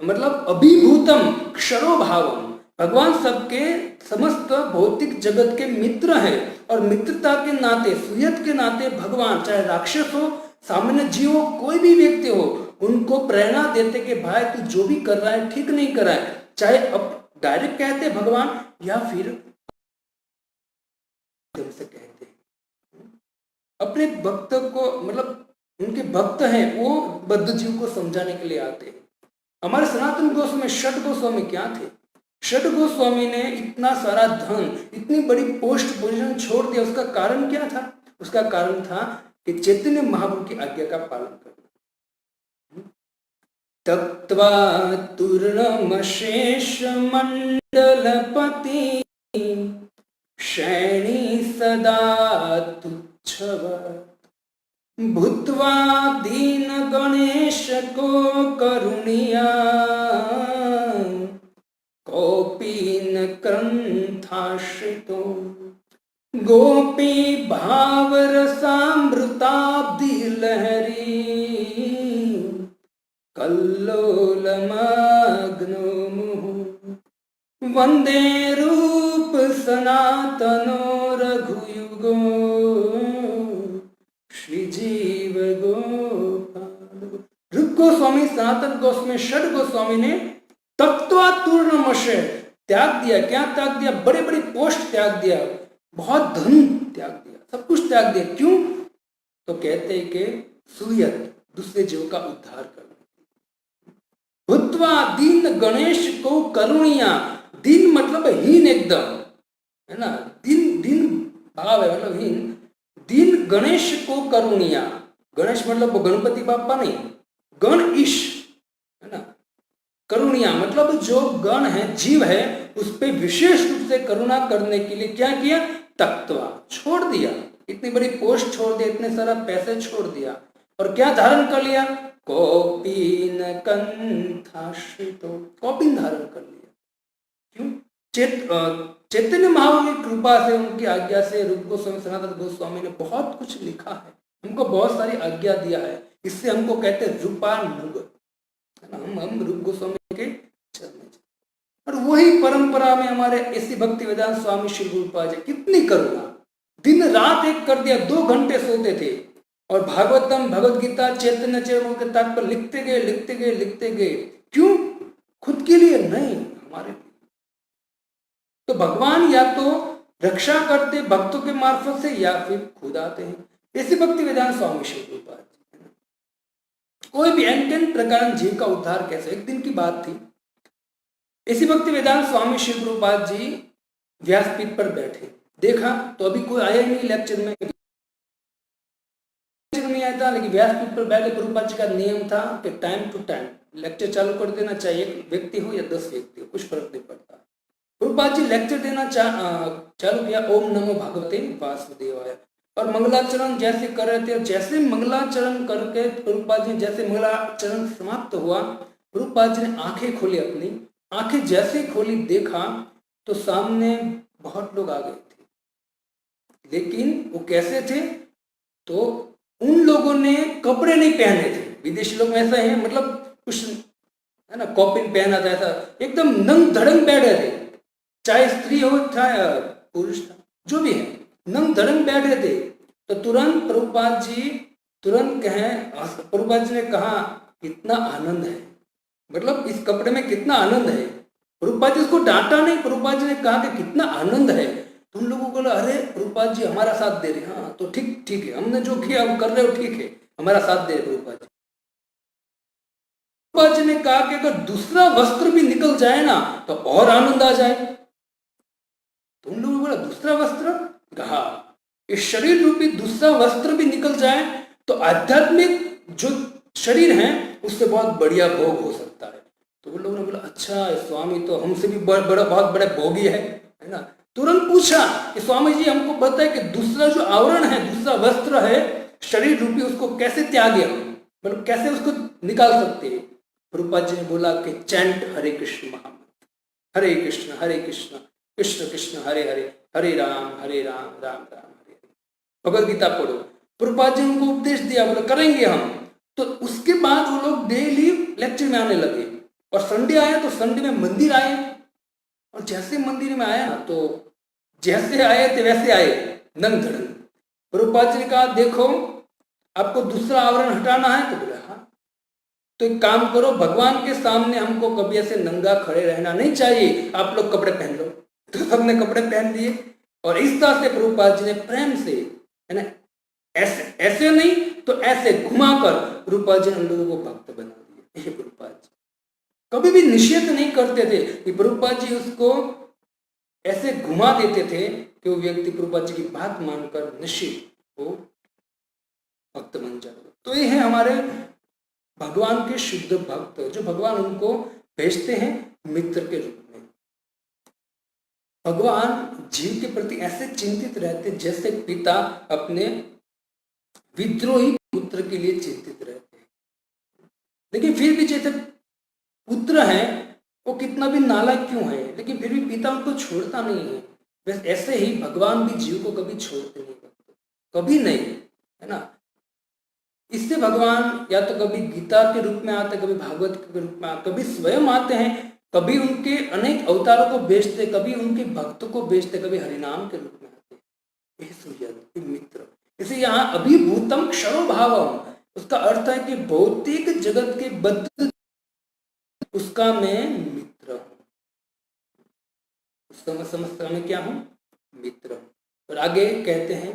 मतलब अभिभूतम क्षरो भावम, भगवान सबके समस्त भौतिक जगत के मित्र हैं। और मित्रता के नाते, सुयत के नाते भगवान चाहे राक्षस हो, सामान्य जीव हो, कोई भी व्यक्ति हो, उनको प्रेरणा देते कि भाई तू जो भी कर रहा है ठीक नहीं कर रहा है। चाहे अब डायरेक्ट कहते भगवान या फिर से कहते अपने भक्त को, मतलब उनके भक्त हैं वो बद्ध जीव को समझाने के लिए आते हैं। हमारे सनातन गोस्वामी षट गोस्वामी क्या थे? षट गोस्वामी ने इतना सारा धन, इतनी बड़ी पोस्ट पोजीशन छोड़ दिया। उसका कारण क्या था? उसका कारण था कि चैतन्य महाप्रभु की आज्ञा का पालन करना। तक्त्वा तूर्णमशेष मंडलपति शैणी सदा तुच्छवत् भूत्वा दीन गणेश को करुणिया गोपीन ग्रंथाश्रितो गोपी भावरसामृताब्धि लहरी कल्लोलमग्नो मुहुः वंदे रूप सनातनो रघुयुगो श्री जीव गोपाल। रूप गोस्वामी, सनातन गोस्वामी, षट गोस्वामी ने तत्वा तूर्णमशे त्याग दिया। क्या त्याग दिया? बड़े बड़े पोस्ट त्याग दिया, बहुत धन त्याग दिया, सब कुछ त्याग दिया। क्यों? तो कहते हैं कि सूयत, दूसरे जीव का उद्धार करना। भूत्वा दीन गणेश को करुणिया, दीन मतलब हीन एकदम, है ना। भाव है, मतलब हीन। दीन गणेश को करुणिया, गणेश मतलब वो गणपति बापा नहीं, गण ईश है ना, करुणिया मतलब जो गण है, जीव है, उस पे विशेष रूप से करुणा करने के लिए क्या किया, तक्त्वा छोड़ दिया, इतनी बड़ी पोस्ट छोड़ दिया, इतने सारा पैसे छोड़ दिया, और क्या धारण कर लिया, कौपीन कंठाश्रितो, कौपीन धारण कर लिया। क्यों? चैतन्य महाप्रभु की कृपा से, उनकी आज्ञा से रूप गोस्वामी सनातन गोस्वामी ने बहुत कुछ लिखा है, हमको बहुत सारी आज्ञा दिया है, इससे हमको कहते हैं रूपानुग, है ना, हम रूप गोस्वामी के चलने। और वही परंपरा में हमारे ऐसी भक्ति वेदांत स्वामी श्री गुरुपाद जी, कितनी करुणा, दिन रात एक कर दिया, 2 घंटे सोते थे और भागवतम, भगवद गीता, चैतन्य चरितामृत पर लिखते गए लिखते गए लिखते गए। क्यों? खुद के लिए नहीं, हमारे लिए। तो भगवान या तो रक्षा करते भक्तों के मार्फत से या फिर खुद आते हैं। ऐसे भक्ति वेदांत स्वामी श्री गुरुपाद जी, कोई भी एन प्रकार जीव का उद्धार कैसे। एक दिन की बात थी, इसी भक्ति वेदांत स्वामी श्री गुरुपाद जी व्यासपीठ पर बैठे, देखा तो अभी कोई आया ही नहीं लेक्चर में, नहीं आया था, लेकिन व्यासपीठ पर बैठे गुरुपाद जी का नियम था कि टाइम टू टाइम लेक्चर चालू कर देना चाहिए, एक व्यक्ति हो या 10 व्यक्ति हो, कुछ फर्क नहीं पड़ता। गुरुपाद जी लेक्चर देना चालू किया, ओम नमो भगवते वासुदेवाय, और मंगलाचरण जैसे कर रहे थे, और जैसे मंगलाचरण करके गुरुपाद जी, जैसे मंगलाचरण समाप्त हुआ, गुरुपाद जी ने आंखें खोली, अपनी आंखें जैसे खोली, देखा तो सामने बहुत लोग आ गए थे, लेकिन वो कैसे थे, तो उन लोगों ने कपड़े नहीं पहने थे, विदेशी लोग ऐसा है, मतलब कुछ है ना, कॉपिन पहना था, ऐसा एकदम नंग धड़ंग बैठे थे, चाहे स्त्री हो चाहे पुरुष था, जो भी है, नंग धड़ंग बैठे थे। तो तुरंत प्रभुपाद जी तुरंत प्रभुपाद जी ने कहा, कितना आनंद है, मतलब इस कपड़े में कितना आनंद है। प्रभुपाद जी उसको डांटा नहीं, प्रभुपाद जी ने कहा कि कितना आनंद है। तो उन लोगों को बोला, अरे प्रभुपाद जी हमारा साथ दे रहे, हाँ तो ठीक है, हमने जो किया हम कर रहे हो, ठीक है, हमारा साथ दे रहे प्रभुपाद जी। प्रभुपाद जी ने कहा कि अगर दूसरा वस्त्र भी निकल जाए ना तो और आनंद आ जाए। तो उन लोगों ने बोला, दूसरा वस्त्र, कहा इस शरीर रूपी दूसरा वस्त्र भी निकल जाए तो आध्यात्मिक जो शरीर है उससे बहुत बढ़िया भोग हो सकता है। तो वो लोगों ने बोला, अच्छा स्वामी तो हमसे भी बहुत बड़े भोगी है ना। तुरंत पूछा कि स्वामी जी हमको बताए कि दूसरा जो आवरण है, दूसरा वस्त्र है शरीर रूपी, उसको कैसे त्यागे हम, मतलब कैसे उसको निकाल सकते हैं। प्रभुपाद जी ने बोला कि चैंट हरे कृष्ण महामंत्र, हरे कृष्ण कृष्ण कृष्ण हरे हरे, हरे राम राम राम हरे हरे, भगवद गीता पढ़ो। प्रभुपाद जी ने उनको उपदेश दिया, बोला करेंगे हम। तो उसके बाद वो लोग डेली लेक्चर में आने लगे, और संडे आया तो संडे में मंदिर आए, और जैसे मंदिर में आया ना तो जैसे आए थे वैसे आए, नंग धड़ंग। प्रभुपाद जी ने कहा, देखो आपको दूसरा आवरण हटाना है, तो बोला हाँ, तो एक काम करो, भगवान के सामने हमको कभी ऐसे नंगा खड़े रहना नहीं चाहिए, आप लोग कपड़े पहन लो। तो सबने कपड़े पहन लिए, और इस तरह से प्रभुपाद जी ने प्रेम से, है ना, ऐसे नहीं तो ऐसे घुमाकर प्रभुपाद जी ने उन लोगों को भक्त बना दिया। ये प्रभुपाद जी कभी भी निषेध नहीं करते थे कि प्रभुपाद जी उसको ऐसे घुमा देते थे कि वो व्यक्ति प्रभुपाद जी की बात मानकर निश्चित वो भक्त बन जाएगा। तो ये है हमारे भगवान के शुद्ध भक्त, जो भगवान उनको भेजते हैं मित्र के रूप में। भगवान जीव के प्रति ऐसे चिंतित रहते जैसे पिता अपने विद्रोही पुत्र के लिए चिंतित रहते हैं। लेकिन फिर भी जैसे पुत्र है वो कितना भी नालायक क्यों है, लेकिन फिर भी पिता उनको छोड़ता नहीं है, वैसे ऐसे ही भगवान भी जीव को कभी छोड़ते नहीं, कभी नहीं, है ना। इससे भगवान या तो कभी गीता के रूप में आते, कभी भागवत के रूप में आते, कभी स्वयं आते हैं, कभी उनके अनेक अवतारों को भेजते, कभी उनके भक्तों को भेजते, कभी हरिनाम के रूप में आते। मित्र, इसे यहाँ अभिभूतम क्षरो भावम, उसका अर्थ है कि भौतिक जगत के बद्ध उसका मैं मित्र हूं, उसका मैं समझता मैं क्या हूं, मित्र हूं। और आगे कहते हैं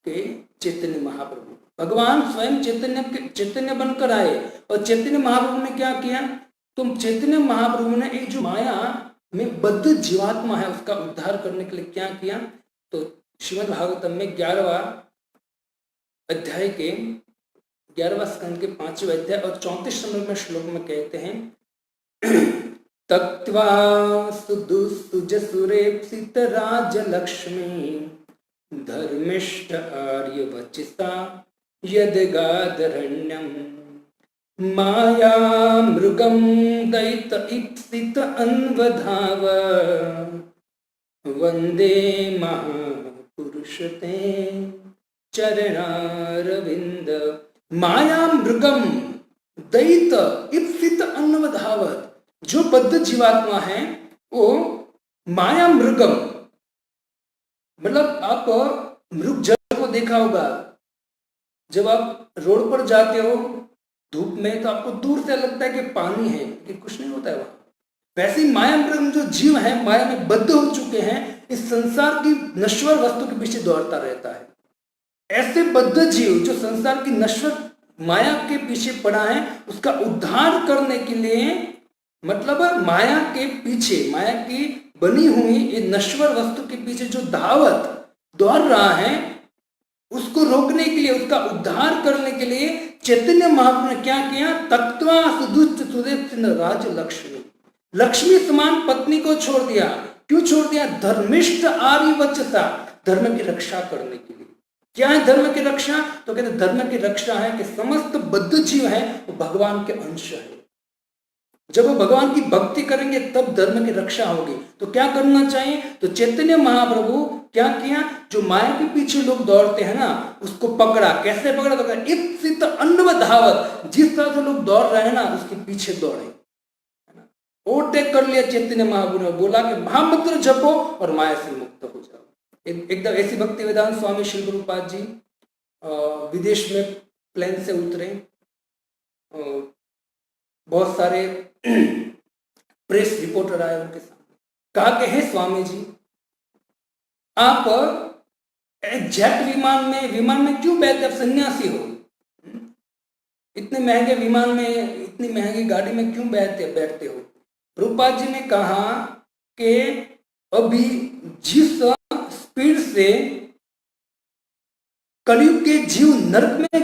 कि चैतन्य महाप्रभु, भगवान स्वयं चैतन्य बनकर आए, और चैतन्य महाप्रभु ने क्या किया, तो चैतन्य महाप्रभु ने एक जो माया में बद्ध जीवात्मा है उसका उद्धार करने के लिए क्या किया, तो श्रीमद् भागवतम में 11वां अध्याय के 11वां स्कंद के 5वें अध्याय और 34 नंबर में श्लोक में कहते हैं तक्त्वा सुदुस्तुजसुरेप्सित राजलक्ष्मी धर्मिष्ठ आर्यवचिसा यदगादरण्यम् माया मृगं दैत ईप्सित अन्वधाव वंदे महापुरुषते चरणारविंद। माया मृगम दैत ईप्सित अन्वधावत, जो बद्ध जीवात्मा है वो माया मृगम, मतलब आप मृग जल को देखा होगा, जब आप रोड पर जाते हो धूप में तो आपको दूर से लगता है कि पानी है कि कुछ नहीं होता है वहां। वैसे ही माया मृग जो जीव है माया में बद्ध हो चुके हैं, इस संसार की नश्वर वस्तु के पीछे दौड़ता रहता है। ऐसे बद्ध जीव जो संसार की नश्वर माया के पीछे पड़ा है, उसका उद्धार करने के लिए, मतलब माया के पीछे, माया की बनी हुई ये नश्वर वस्तु के पीछे जो धावत दौड़ रहा है, उसको रोकने के लिए, उसका उद्धार करने के लिए चैतन्य महाप्रभु ने क्या किया? तक्त्वा सुदुष्ट सुरेप्सित राज लक्ष्मी, लक्ष्मी समान पत्नी को छोड़ दिया। क्यों छोड़ दिया? धर्मिष्ठ आर्यवचसा, धर्म की रक्षा करने के लिए। क्या है धर्म की रक्षा? तो कहते धर्म की रक्षा है कि समस्त बद्ध जीव है वो भगवान के अंश है। जब वो भगवान की भक्ति करेंगे तब धर्म की रक्षा होगी। तो क्या करना चाहिए? तो चैतन्य महाप्रभु क्या किया? जो माया के पीछे लोग दौड़ते हैं ना, उसको पकड़ा। कैसे पकड़ा? तो ईप्सित अन्वधावत, जिस तरह से लोग दौड़ रहे हैं ना उसके पीछे दौड़े, ओवरटेक कर लिया। चैतन्य महाप्रभु ने बोला कि महामंत्र जपो और माया से मुक्त हो जाओ। एकदम ऐसी भक्ति वेदांत स्वामी श्री गुरुपाद जी विदेश में प्लेन से उतरे, बहुत सारे प्रेस रिपोर्टर आए उनके सामने, कहा कि हे स्वामी जी, आप जेट विमान में क्यों बैठते? आप सन्यासी हो, इतने महंगे विमान में, इतनी महंगी गाड़ी में क्यों बैठते हो? रूपाद जी ने कहा कि अभी जिस स्पीड से कलयुग के जीव नरक में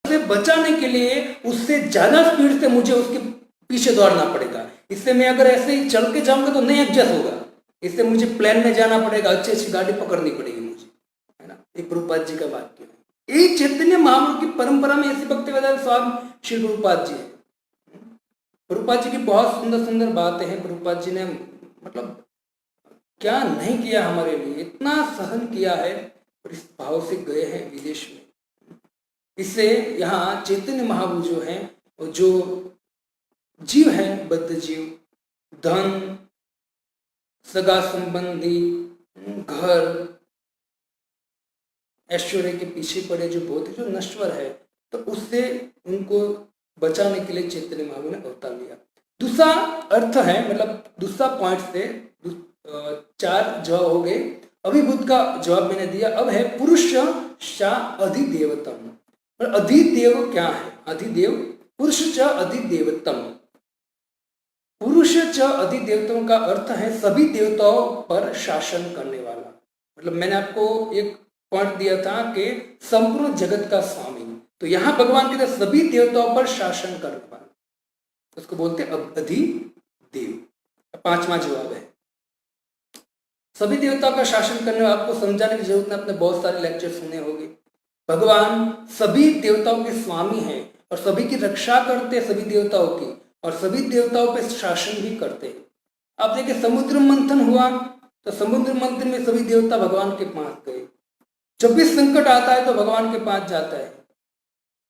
से बचाने के लिए उससे ज्यादा स्पीड से मुझे उसके पीछे दौड़ना पड़ेगा। इससे मैं अगर ऐसे ही चल के जाऊंगा तो नहीं एडजस्ट होगा, इससे मुझे प्लेन में जाना पड़ेगा, अच्छी अच्छी गाड़ी पकड़नी पड़ेगी मुझे, है ना। एक प्रभुपाद जी का वाक्य है। ये चैतन्य महाप्रभु की परंपरा में ऐसी भक्ति वेदांत स्वामी श्री गुरुपाद जी है। प्रभुपाद जी की बहुत सुंदर सुंदर बातें हैं। प्रभुपाद जी ने मतलब क्या नहीं किया हमारे लिए, इतना सहन किया है और इस भाव से गए हैं विदेश में। इससे यहाँ चैतन्य महाप्रभु जो है, जो जीव है बद्ध जीव, धन, सगा संबंधी, घर, ऐश्वर्य के पीछे पड़े जो बहुत जो नश्वर है, तो उससे उनको बचाने के लिए चैतन्य महाप्रभु ने अवतार लिया। दूसरा अर्थ है, मतलब दूसरा पॉइंट से 4 जवाब हो गए। अभिभूत का जवाब मैंने दिया। अब है पुरुष चा अधिदेवतम। अधिदेव क्या है? अधिदेव पुरुष च अधिदेवतम। पुरुष च अधिदेवतम का अर्थ है सभी देवताओं पर शासन करने वाला। मतलब मैंने आपको एक पॉइंट दिया था कि संपूर्ण जगत का स्वामी, तो यहाँ भगवान के सभी देवताओं पर शासन करने वाला, उसको बोलते हैं अधिदेव। 5वां जवाब है सभी देवताओं का शासन करने वाला। आपको समझाने की जरूरत नहीं, आपने बहुत सारे लेक्चर सुने होंगे। भगवान सभी देवताओं के स्वामी हैं और सभी की रक्षा करते हैं, सभी देवताओं की, और सभी देवताओं पे शासन भी करते हैं। आप देखिए समुद्र मंथन हुआ तो समुद्र मंथन में सभी देवता भगवान के पास गए। जब भी संकट आता है तो भगवान के पास जाता है।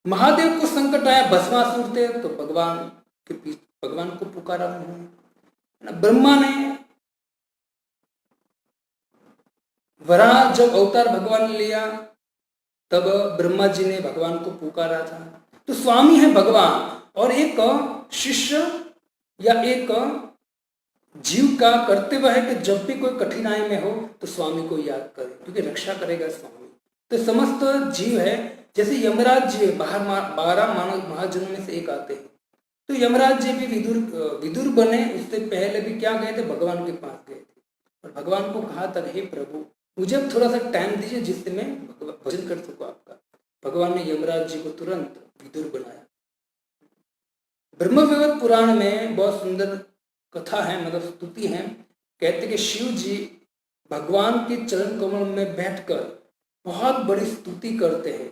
महादेव को संकट आया, भस्मासुर थे, तो भगवान को पुकारा उन्होंने। ब्रह्मा ने, वराह जब अवतार भगवान ने लिया तब ब्रह्मा जी ने भगवान को पुकारा था। तो स्वामी है भगवान, और एक शिष्य या एक जीव का कर्तव्य है कि जब भी कोई कठिनाई में हो तो स्वामी को याद करे, क्योंकि रक्षा करेगा स्वामी। तो समस्त जीव है, जैसे यमराज जी 12 मानव महाजनों में से एक आते हैं, तो यमराज जी भी विदुर बने, उससे पहले भी क्या गए थे? भगवान के पास गए थे और भगवान को कहा था, हे प्रभु मुझे अब थोड़ा सा टाइम दीजिए जिससे मैं भजन कर सकूं आपका। भगवान ने यमराज जी को तुरंत विदुर बनाया। ब्रह्मवैवर्त पुराण में बहुत सुंदर कथा है, मतलब स्तुति है। कहते कि शिव जी भगवान के चरण कमल में बैठकर बहुत बड़ी स्तुति करते हैं,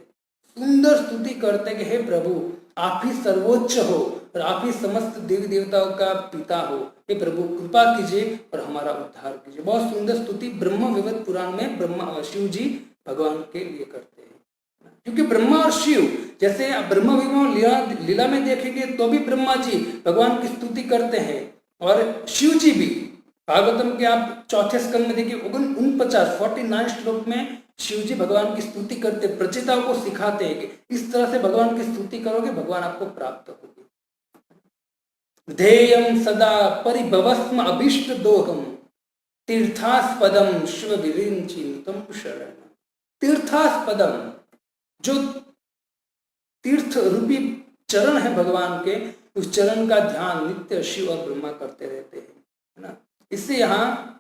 सुंदर स्तुति करते हैं कि हे प्रभु आप ही सर्वोच्च हो और आप ही समस्त देवी देवताओं का पिता हो, हे प्रभु कृपा कीजिए और हमारा उद्धार कीजिए। बहुत सुंदर स्तुति ब्रह्मवैवर्त पुराण में ब्रह्मा शिव जी भगवान के लिए करते हैं। क्योंकि ब्रह्मा और शिव, जैसे ब्रह्मा विष्णु लीला में देखेंगे तो भी ब्रह्मा जी भगवान की स्तुति करते हैं और शिव जी भी। भागवतम के आप चौथे स्कंद में देखिए 49 श्लोक में शिव जी भगवान की स्तुति करते, प्रचेताओं को सिखाते हैं कि इस तरह से भगवान की स्तुति करोगे भगवान आपको प्राप्त होगी। ध्येयं सदा परिभवस्म अभीष्ट दोहम तीर्थास्पदम शिव विरिंचितम शरण। तीर्थास्पदम, जो तीर्थ रूपी चरण है भगवान के, उस चरण का ध्यान नित्य शिव और ब्रह्मा करते रहते हैं, है ना। इससे यहाँ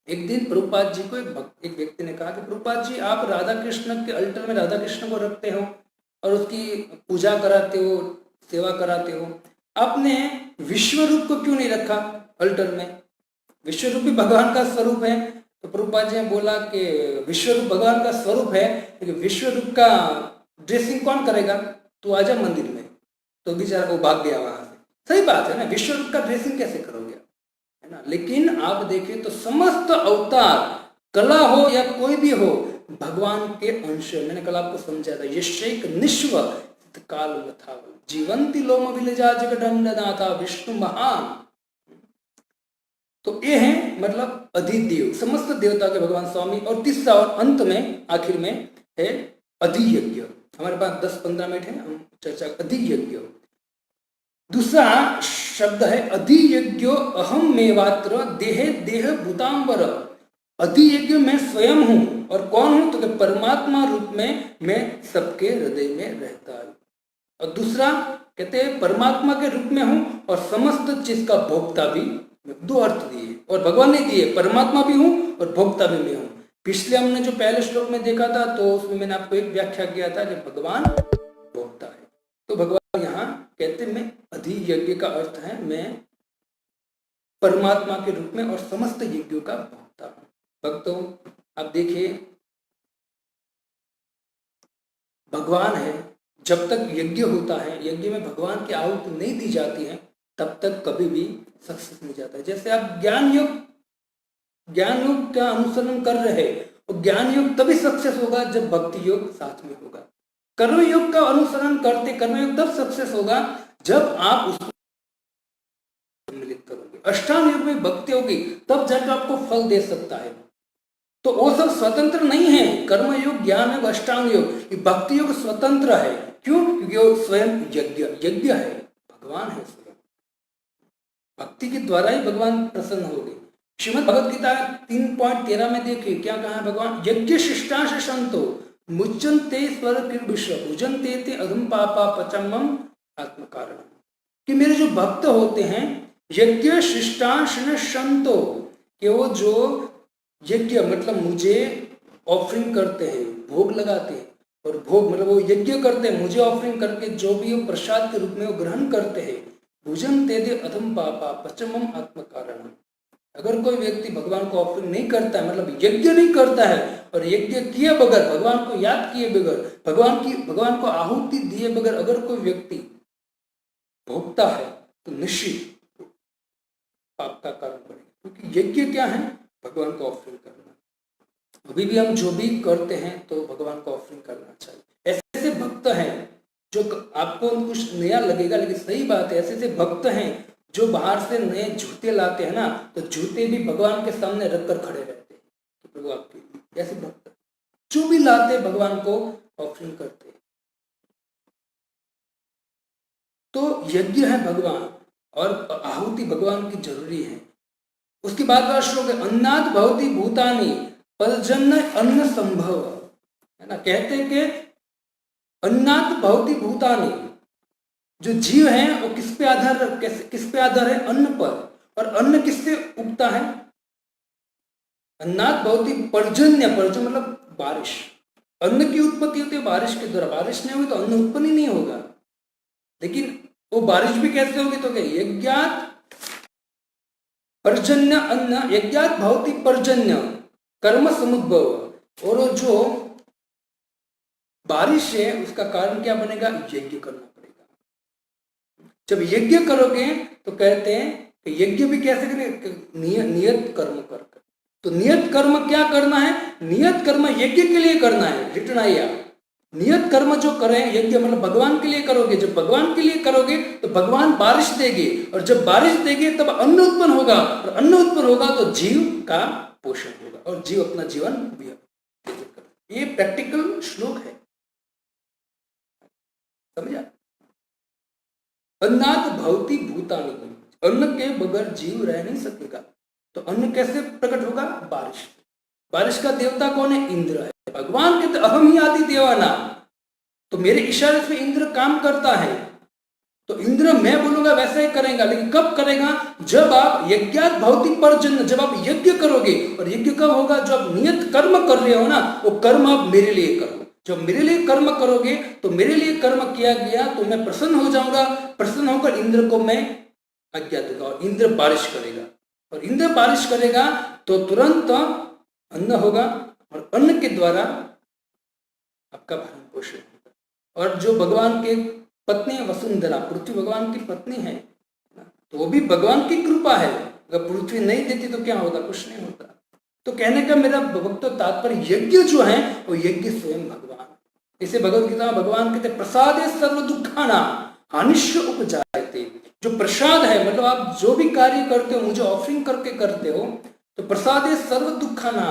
एक दिन प्रभुपाद जी को एक व्यक्ति ने कहा कि प्रभुपाद जी आप राधा कृष्ण के अल्टर में राधा कृष्ण को रखते हो और उसकी पूजा कराते हो, सेवा कराते हो, आपने विश्व रूप को क्यों नहीं रखा अल्टर में? विश्व रूप भी भगवान का स्वरूप है। तो प्रभुपाद जी ने बोला कि विश्व रूप भगवान का स्वरूप है, लेकिन विश्व रूप का ड्रेसिंग कौन करेगा? तू आजा मंदिर में। तो बेचारा वो भाग गया वहां से। सही बात है ना, विश्व रूप का ड्रेसिंग कैसे करोगे, है ना। लेकिन आप देखें तो समस्त अवतार, कला हो या कोई भी हो, भगवान के अंश। मैंने कल आपको समझाया था, यशैक निश्व काल यथावल जीवंती लोम विलजा जगदंडनाथा विष्णु महान। तो ये है मतलब अधिदेव, समस्त देवता के भगवान स्वामी। और तीसरा और अंत में आखिर में है अधियज्ञ। हमारे पास 10-15 मिनट है, हम चर्चा अधियज्ञ। दूसरा शब्द है अधियज्ञो अहम मेवात्र देहे देह भूतांबर। अधियज्ञ मैं स्वयं हूं, और कौन हूं? तो परमात्मा रूप में मैं सबके हृदय में रहता हूं। और दूसरा कहते हैं परमात्मा के रूप में हूं और समस्त चीज का भोक्ता भी। दो अर्थ दिए और भगवान ने दिए, परमात्मा भी हूं और भोक्ता भी मैं हूं। पिछले हमने जो पहले श्लोक में देखा था तो उसमें मैंने आपको एक व्याख्या किया था कि भगवान भोक्ता है। तो भगवान यहाँ कहते मैं अधियज्ञ का अर्थ है मैं परमात्मा के रूप में और समस्त यज्ञों का भोक्ता हूं। भक्तों आप देखिए, भगवान है, जब तक यज्ञ होता है, यज्ञ में भगवान की आहुति नहीं दी जाती है, तब तक कभी भी सक्सेस नहीं जाता है। जैसे आप ज्ञान योग का अनुसरण कर रहे हैं, और ज्ञान योग तभी सक्सेस होगा जब भक्ति योग साथ में होगा। कर्म योग का अनुसरण करते, कर्म योग तब सक्सेस होगा जब आप उसको सम्मिलित करोगे। अष्टांग योग में भक्ति होगी तब जाकर आपको फल दे सकता है। तो वो सब स्वतंत्र नहीं है, कर्म योग, ज्ञान योग, अष्टांग योग। भक्ति योग स्वतंत्र है। क्यों? क्योंकि वो स्वयं यज्ञ है, भगवान है स्वयं। भक्ति के द्वारा ही भगवान प्रसन्न होंगे। श्रीमद् भगवद गीता 3.13 में देखिए क्या कहा है भगवान, यज्ञ शिष्टांश संतो मुच्यन्ते स्वर किर्भिष भुजन्ते ते अधम पापा पचमम आत्म कारण। कि मेरे जो भक्त होते हैं, यज्ञ शिष्टांश संतो, कि वो जो यज्ञ मतलब मुझे ऑफरिंग करते हैं, भोग लगाते हैं, और भोग मतलब वो यज्ञ करते हैं, मुझे ऑफरिंग करके जो भी वो प्रसाद के रूप में वो ग्रहण करते हैं, भुजन तेदे अधम पापा पचमम आत्म कारण। अगर कोई व्यक्ति भगवान को ऑफरिंग नहीं करता है, मतलब यज्ञ नहीं करता है, और यज्ञ किए बगैर, भगवान को याद किए बगैर, भगवान को आहुति दिए बगैर अगर कोई व्यक्ति भोगता है तो निश्चित पाप का कारण बनेगा। क्योंकि यज्ञ क्या है? भगवान को ऑफरिंग करना। अभी भी हम जो भी करते हैं तो भगवान को ऑफरिंग करना चाहिए। ऐसे ऐसे भक्त हैं जो आपको कुछ नया लगेगा, लेकिन सही बात है, ऐसे ऐसे भक्त हैं जो बाहर से नए जूते लाते हैं ना, तो जूते भी भगवान के सामने रखकर खड़े रहते हैं तो प्रभु आपके लिए। ऐसे भक्त जो भी लाते भगवान को ऑफरिंग करते हैं। तो यज्ञ है भगवान और आहुति भगवान की जरूरी है। उसके बाद श्लोक है अन्नाद भवति भूतानि पर्जन्य अन्न संभव, है ना। कहते हैं कि अन्नाद भवति भूतानि, जो जीव है वो किस पे आधार है? अन्न पर। और अन्न किससे उगता है? अन्नात भवति पर्जन्य, पर्जन्य मतलब बारिश। अन्न की उत्पत्ति होती है बारिश के द्वारा, बारिश नहीं हुई तो अन्न उत्पन्न ही नहीं होगा। लेकिन वो बारिश भी कैसे होगी तो क्या, यज्ञात पर्जन्य अन्न, यज्ञात भवति पर्जन्य कर्म समुद्भव। और जो बारिश है उसका कारण क्या बनेगा, यज्ञ करना पड़ेगा। जब यज्ञ करोगे तो कहते हैं कि यज्ञ भी कैसे करें, नियत कर्म कर। तो नियत कर्म क्या करना है, नियत कर्म यज्ञ के लिए करना है। रिटर्न आइया, नियत कर्म जो करें यज्ञ मतलब भगवान के लिए करोगे। जब भगवान के लिए करोगे तो भगवान बारिश देंगे, और जब बारिश देंगे तब अन्न उत्पन्न होगा, और अन्न उत्पन्न होगा तो जीव का पोषण होगा, और जीव अपना जीवन व्यतीत करेगा। ये प्रैक्टिकल श्लोक है, समझा। अन्नात भवति भूतानि, अन्न के बगैर जीव रह नहीं सकेगा। तो अन्न कैसे प्रकट होगा, बारिश। बारिश का देवता कौन है, इंद्र है। भगवान कहते अहम ही आदि देवाना, तो मेरे इशारे से इंद्र काम करता है। तो इंद्र मैं बोलूंगा वैसा ही करेगा, लेकिन कब करेगा, जब आप यज्ञात भवति पर्जन्य, जब आप यज्ञ करोगे। और यज्ञ कब होगा, जो आप नियत कर्म कर रहे हो ना, वो कर्म आप मेरे लिए करो। जब मेरे लिए कर्म करोगे तो मेरे लिए कर्म किया गया तो मैं प्रसन्न हो जाऊंगा, प्रसन्न होकर इंद्र को मैं आज्ञा दूंगा, और इंद्र बारिश करेगा। और इंद्र बारिश करेगा तो तुरंत अन्न होगा, और अन्न के द्वारा आपका भरण पोषण होगा। और जो भगवान के पत्नी है वसुंधरा, पृथ्वी भगवान की पत्नी है, तो वो भी भगवान की कृपा है। अगर पृथ्वी नहीं देती तो क्या होता, कुछ नहीं होता। तो कहने का मेरा भक्त तात्पर्य, यज्ञ जो है वो यज्ञ स्वयं भगवान। इसे भगवद गीता में भगवान कहते प्रसादे सर्व दुखाना हानिश्य उपजायते। जो प्रसाद है मतलब आप जो भी कार्य करते हो, मुझे ऑफरिंग करके करते हो, तो प्रसादे सर्व दुखाना,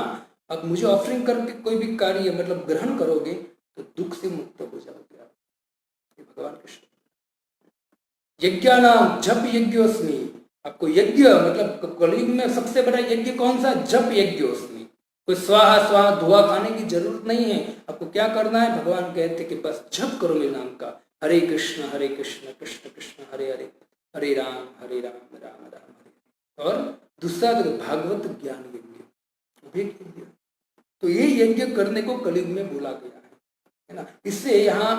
आप मुझे ऑफरिंग करके कोई भी कार्य मतलब ग्रहण करोगे तो दुख से मुक्त हो जाओगे आप। ये भगवान कृष्ण। यज्ञानाम जप यज्ञोस्मि, आपको यज्ञ मतलब कलयुग में सबसे बड़ा यज्ञ कौन सा, जप यज्ञोस्मि। कोई स्वाहा स्वाहा धुआ खाने की जरूरत नहीं है। आपको क्या करना है, भगवान कहते कि बस जप करो मेरे नाम का, हरे कृष्ण कृष्ण कृष्ण हरे हरे, हरे राम राम राम हरे। और दूसरा भागवत ज्ञान यज्ञ, तो ये यज्ञ करने को कलयुग में बोला गया है ना। इससे यहाँ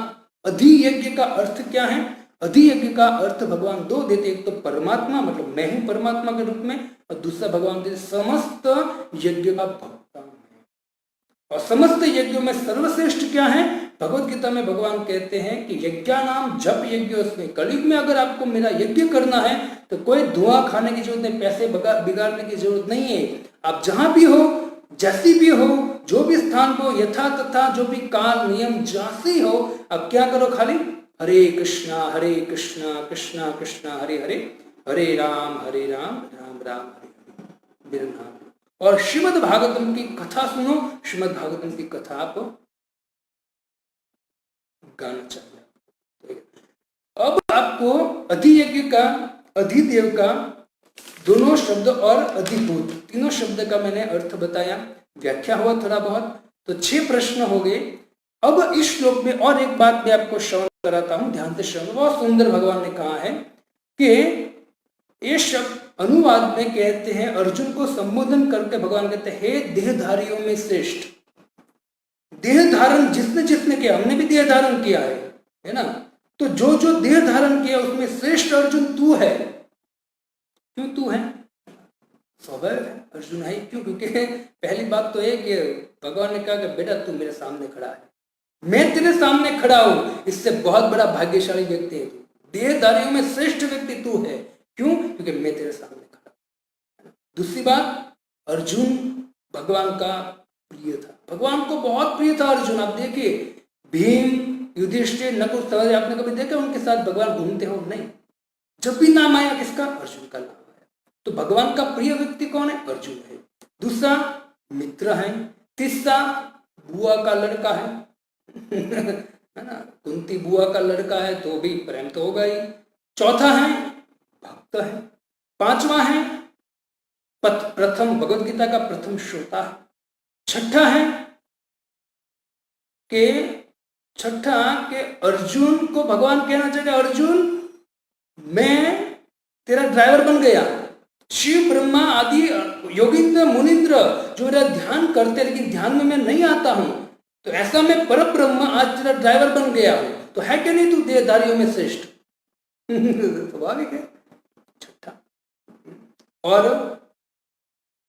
अधियज्ञ का अर्थ क्या है, अधियज्ञ का अर्थ भगवान दो देते, एक तो परमात्मा मतलब मैं हूं परमात्मा के रूप में, और दूसरा भगवान देते समस्त यज्ञ का भक्ता है। और समस्त यज्ञों में सर्वश्रेष्ठ क्या है, भगवद गीता में भगवान कहते हैं कि यज्ञानाम जप यज्ञ, उसमें कलयुग में अगर आपको मेरा यज्ञ करना है तो कोई धुआं खाने की जरूरत नहीं, पैसे बिगाड़ने की जरूरत नहीं है। आप जहां भी हो, जैसी भी हो, जो भी स्थान को यथा तथा जो भी काल नियम जैसी हो, आप क्या करो, खाली हरे कृष्णा कृष्णा कृष्णा हरे हरे, हरे राम राम राम हरे हरे, मेरा नाम। और श्रीमद् भागवतम की कथा सुनो, श्रीमद् भागवतम की कथा आप गाना चाहिए। अब आपको अधियज्ञ का, अधिदेव का दोनों शब्द और अधिभूत तीनों शब्द का मैंने अर्थ बताया, व्याख्या हुआ थोड़ा बहुत, तो 6 प्रश्न हो गए। अब इस श्लोक में और एक बात मैं आपको श्रवण कराता हूं, ध्यान से श्रवण। बहुत सुंदर भगवान ने कहा है कि ये शब्द अनुवाद में कहते हैं, अर्जुन को संबोधन करके भगवान कहते हैं हे देहधारियों में श्रेष्ठ। देह धारण जिसने जिसने किया, हमने भी देह धारण किया है ना, तो जो जो देह धारण किया उसमें श्रेष्ठ अर्जुन तू है। क्यों तू है, स्वभाव है अर्जुन है। क्यों, क्योंकि पहली बात तो है कि भगवान ने कहा कि बेटा तू मेरे सामने खड़ा है, मैं तेरे सामने खड़ा हूं, इससे बहुत बड़ा भाग्यशाली व्यक्ति है तू, देहधारियों में श्रेष्ठ व्यक्ति तू है। क्यों, क्योंकि मैं तेरे सामने खड़ा हूं। दूसरी बात, अर्जुन भगवान का प्रिय था, भगवान को बहुत प्रिय था अर्जुन। आप देखिए भीम, युधिष्ठिर, नकुल, सहदेव, आपने कभी देखा उनके साथ भगवान घूमते हो, नहीं। जब भी नाम आया किसका, अर्जुन का नाम आया। तो भगवान का प्रिय व्यक्ति कौन है, अर्जुन है। दूसरा मित्र है। तीसरा बुआ का लड़का है है ना, कुंती बुआ का लड़का है तो भी प्रेम तो होगा ही। चौथा है भक्त है। पांचवा है प्रथम भगवद गीता का प्रथम श्रोता है। छठा है कि अर्जुन को भगवान कहना चाहिए, अर्जुन मैं तेरा ड्राइवर बन गया। शिव ब्रह्मा आदि योगिंद्र मुनिंद्र जो मेरा ध्यान करते लेकिन ध्यान में मैं नहीं आता हूं, तो ऐसा मैं पर ब्रह्म आज तेरा ड्राइवर बन गया हूं, तो है क्या नहीं तू देहधारियों में श्रेष्ठ? स्वाभाविक है। छठा, और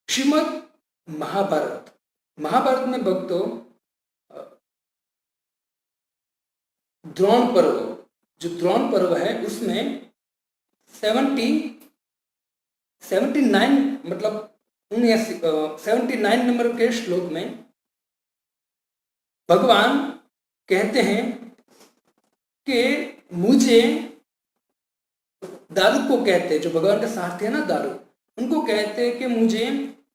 श्रीमद महाभारत, महाभारत में भक्तों द्रोण पर्व, जो द्रोण पर्व है उसमें 79 मतलब 79 नंबर के श्लोक में भगवान कहते हैं कि मुझे, दारू को कहते हैं, जो भगवान के सारथी है ना दारू, उनको कहते हैं कि मुझे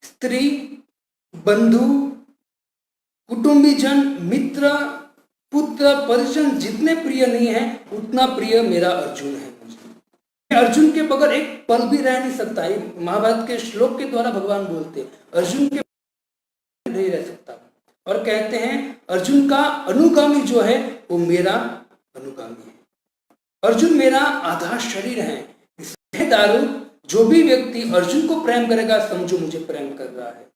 स्त्री, बंधु, कुटुंबीजन, मित्र, पुत्र, परिजन जितने प्रिय नहीं है उतना प्रिय मेरा अर्जुन है। मुझे अर्जुन के बगैर एक पल भी रह नहीं सकता। महाभारत के श्लोक के द्वारा भगवान बोलते अर्जुन के नहीं रह सकता, और कहते हैं अर्जुन का अनुगामी जो है वो मेरा अनुगामी है। अर्जुन मेरा आधा शरीर है। इसलिए दारू, जो भी व्यक्ति अर्जुन को प्रेम करेगा समझो मुझे प्रेम कर रहा है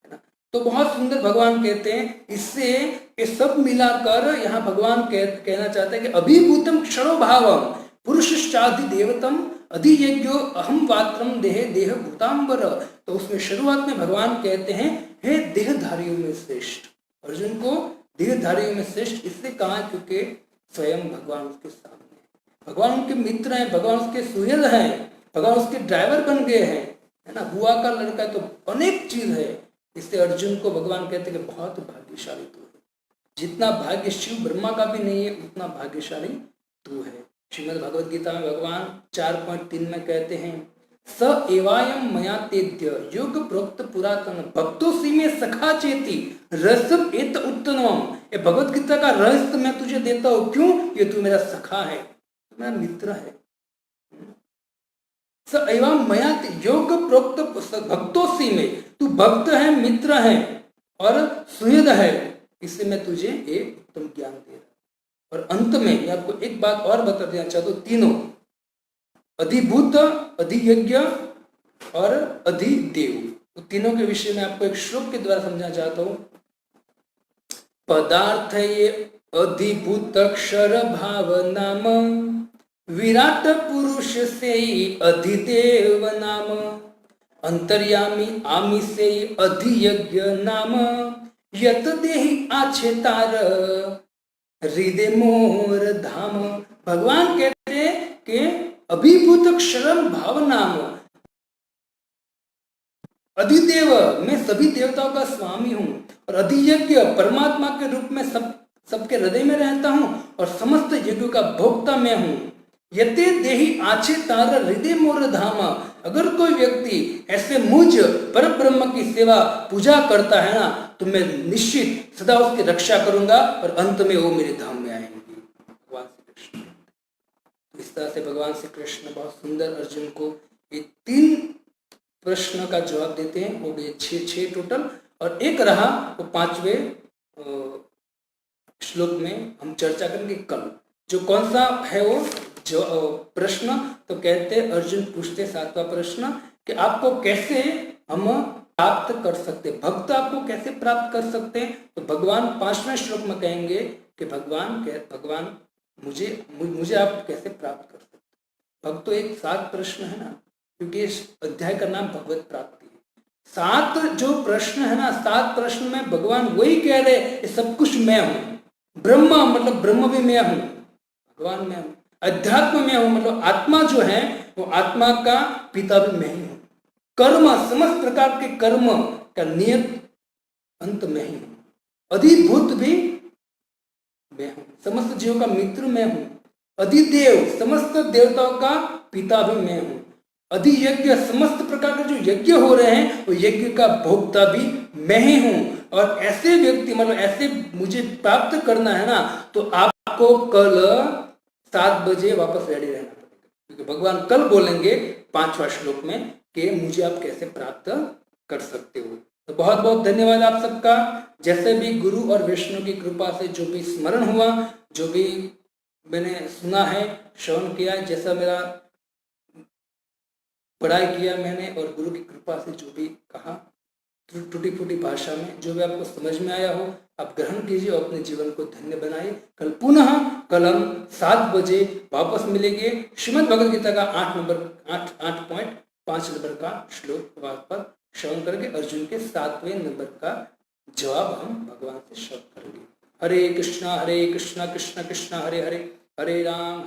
ना। तो बहुत सुंदर भगवान कहते हैं, इससे ये सब मिलाकर यहाँ भगवान कहना चाहते हैं कि अभिभूतम क्षणो भावम पुरुषश्चादि देवतम अधियज्ञो अहम पात्रम देह देह भूतांबर। तो उसमें शुरुआत में भगवान कहते हैं हे देहधारियों में श्रेष्ठ। अर्जुन को देहधारियों में श्रेष्ठ इससे कहा क्योंकि स्वयं भगवान उसके सामने, भगवान उनके मित्र हैं, भगवान उसके सुहृद हैं, भगवान उसके ड्राइवर बन गए हैं, है ना। बुआ का लड़का तो अनेक चीज है। इससे अर्जुन को भगवान कहते हैं कि बहुत भाग्यशाली तू है। जितना भाग्य शिव ब्रह्मा का भी नहीं है उतना भाग्यशाली तू है। श्रीमद् भगवद गीता में भगवान 4.3 में कहते हैं स एवायम मया तेद्य योग प्रोक्त पुरातन भक्तों में सखा चेती रसम एत उत्तमम। ये भगवद गीता का रहस्य मैं तुझे देता हूँ। क्यों? ये तू मेरा सखा है, मेरा मित्र है। स एवं मया योग प्रोक्त भक्तों में, तू भक्त है, मित्र है और सुहृद है, इससे मैं तुझे एक उत्तम ज्ञान दे रहा। और अंत में मैं आपको एक बात और बता देना चाहता हूँ, तीनों अधिभूत, अधियज्ञ और अधिदेव, तो तीनों के विषय में आपको एक श्लोक के द्वारा समझाना चाहता हूँ। पदार्थ ये अधिभूत अक्षर भाव नाम विराट पुरुष से अधिदेव नाम अंतर्यामी आमी से अधियज्ञ नाम यत देहि आछे तार हृदय मोर धाम। भगवान कहते हैं कि अभिभूत अक्षरम भाव नाम अधिदेव, मैं सभी देवताओं का स्वामी हूँ, और अधियज्ञ परमात्मा के रूप में सबके हृदय में रहता हूँ, और समस्त यज्ञों का भोक्ता मैं हूँ। यते देहि आछे तार हृदय मोर धाम। अगर कोई व्यक्ति ऐसे मुझ पर ब्रह्म की सेवा पूजा करता है ना, तो मैं निश्चित सदा उसकी रक्षा करूंगा और अंत में वो मेरे धाम में आएंगे। भगवान श्री कृष्ण, इस तरह से भगवान श्री कृष्ण बहुत सुंदर अर्जुन को ये 3 प्रश्न का जवाब देते हैं। हो गए 6 टोटल, और एक रहा वो 5वें श्लोक में हम चर्चा करेंगे कल। जो कौन सा है वो जो प्रश्न, तो कहते अर्जुन पूछते 7वां प्रश्न कि आपको कैसे हम प्राप्त कर सकते, भक्त आपको कैसे प्राप्त कर सकते हैं। तो भगवान 5वें श्लोक में कहेंगे कि भगवान मुझे आप कैसे प्राप्त कर सकते। भक्त तो एक 7 प्रश्न है ना, क्योंकि इस अध्याय का नाम भगवत प्राप्ति है। 7 जो प्रश्न है ना, 7 प्रश्न में भगवान वही कह रहे सब कुछ मैं हूँ। ब्रह्म मतलब ब्रह्म भी मैं हूँ, भगवान मैं हूँ। अध्यात्म में हूं मतलब आत्मा जो है वो आत्मा का पिता भी मैं ही हूं। कर्म, समस्त प्रकार के कर्म का नियत अंत में ही हूं। अधिभूत भी मैं हूं, समस्त जीवों का मित्र मैं हूं। अधिदेव, समस्त देवताओं का पिता भी मैं हूं। अधियज्ञ, समस्त प्रकार के जो यज्ञ हो रहे हैं वो यज्ञ का भोक्ता भी मैं ही हूं। और ऐसे व्यक्ति मतलब ऐसे मुझे प्राप्त करना है ना, तो आपको कल 7 बजे वापस रेडी रहना पड़ेगा, क्योंकि भगवान कल बोलेंगे 5वां श्लोक में कि मुझे आप कैसे प्राप्त कर सकते हो। तो बहुत बहुत धन्यवाद आप सबका। जैसे भी गुरु और विष्णु की कृपा से जो भी स्मरण हुआ, जो भी मैंने सुना है, श्रवण किया, जैसा मेरा पढ़ाई किया मैंने और गुरु की कृपा से जो भी कहा, टूटी फूटी भाषा में, जो भी आपको समझ में आया हो आप ग्रहण कीजिए और अपने जीवन को धन्य बनाइए। कल हम 7 बजे वापस मिलेंगे। श्रीमद् भगवद गीता का 8.5 नंबर का श्लोक पर श्रवण करेंगे। अर्जुन के 7वें नंबर का जवाब हम भगवान से श्रवण करेंगे। हरे कृष्णा कृष्णा कृष्णा हरे हरे, हरे राम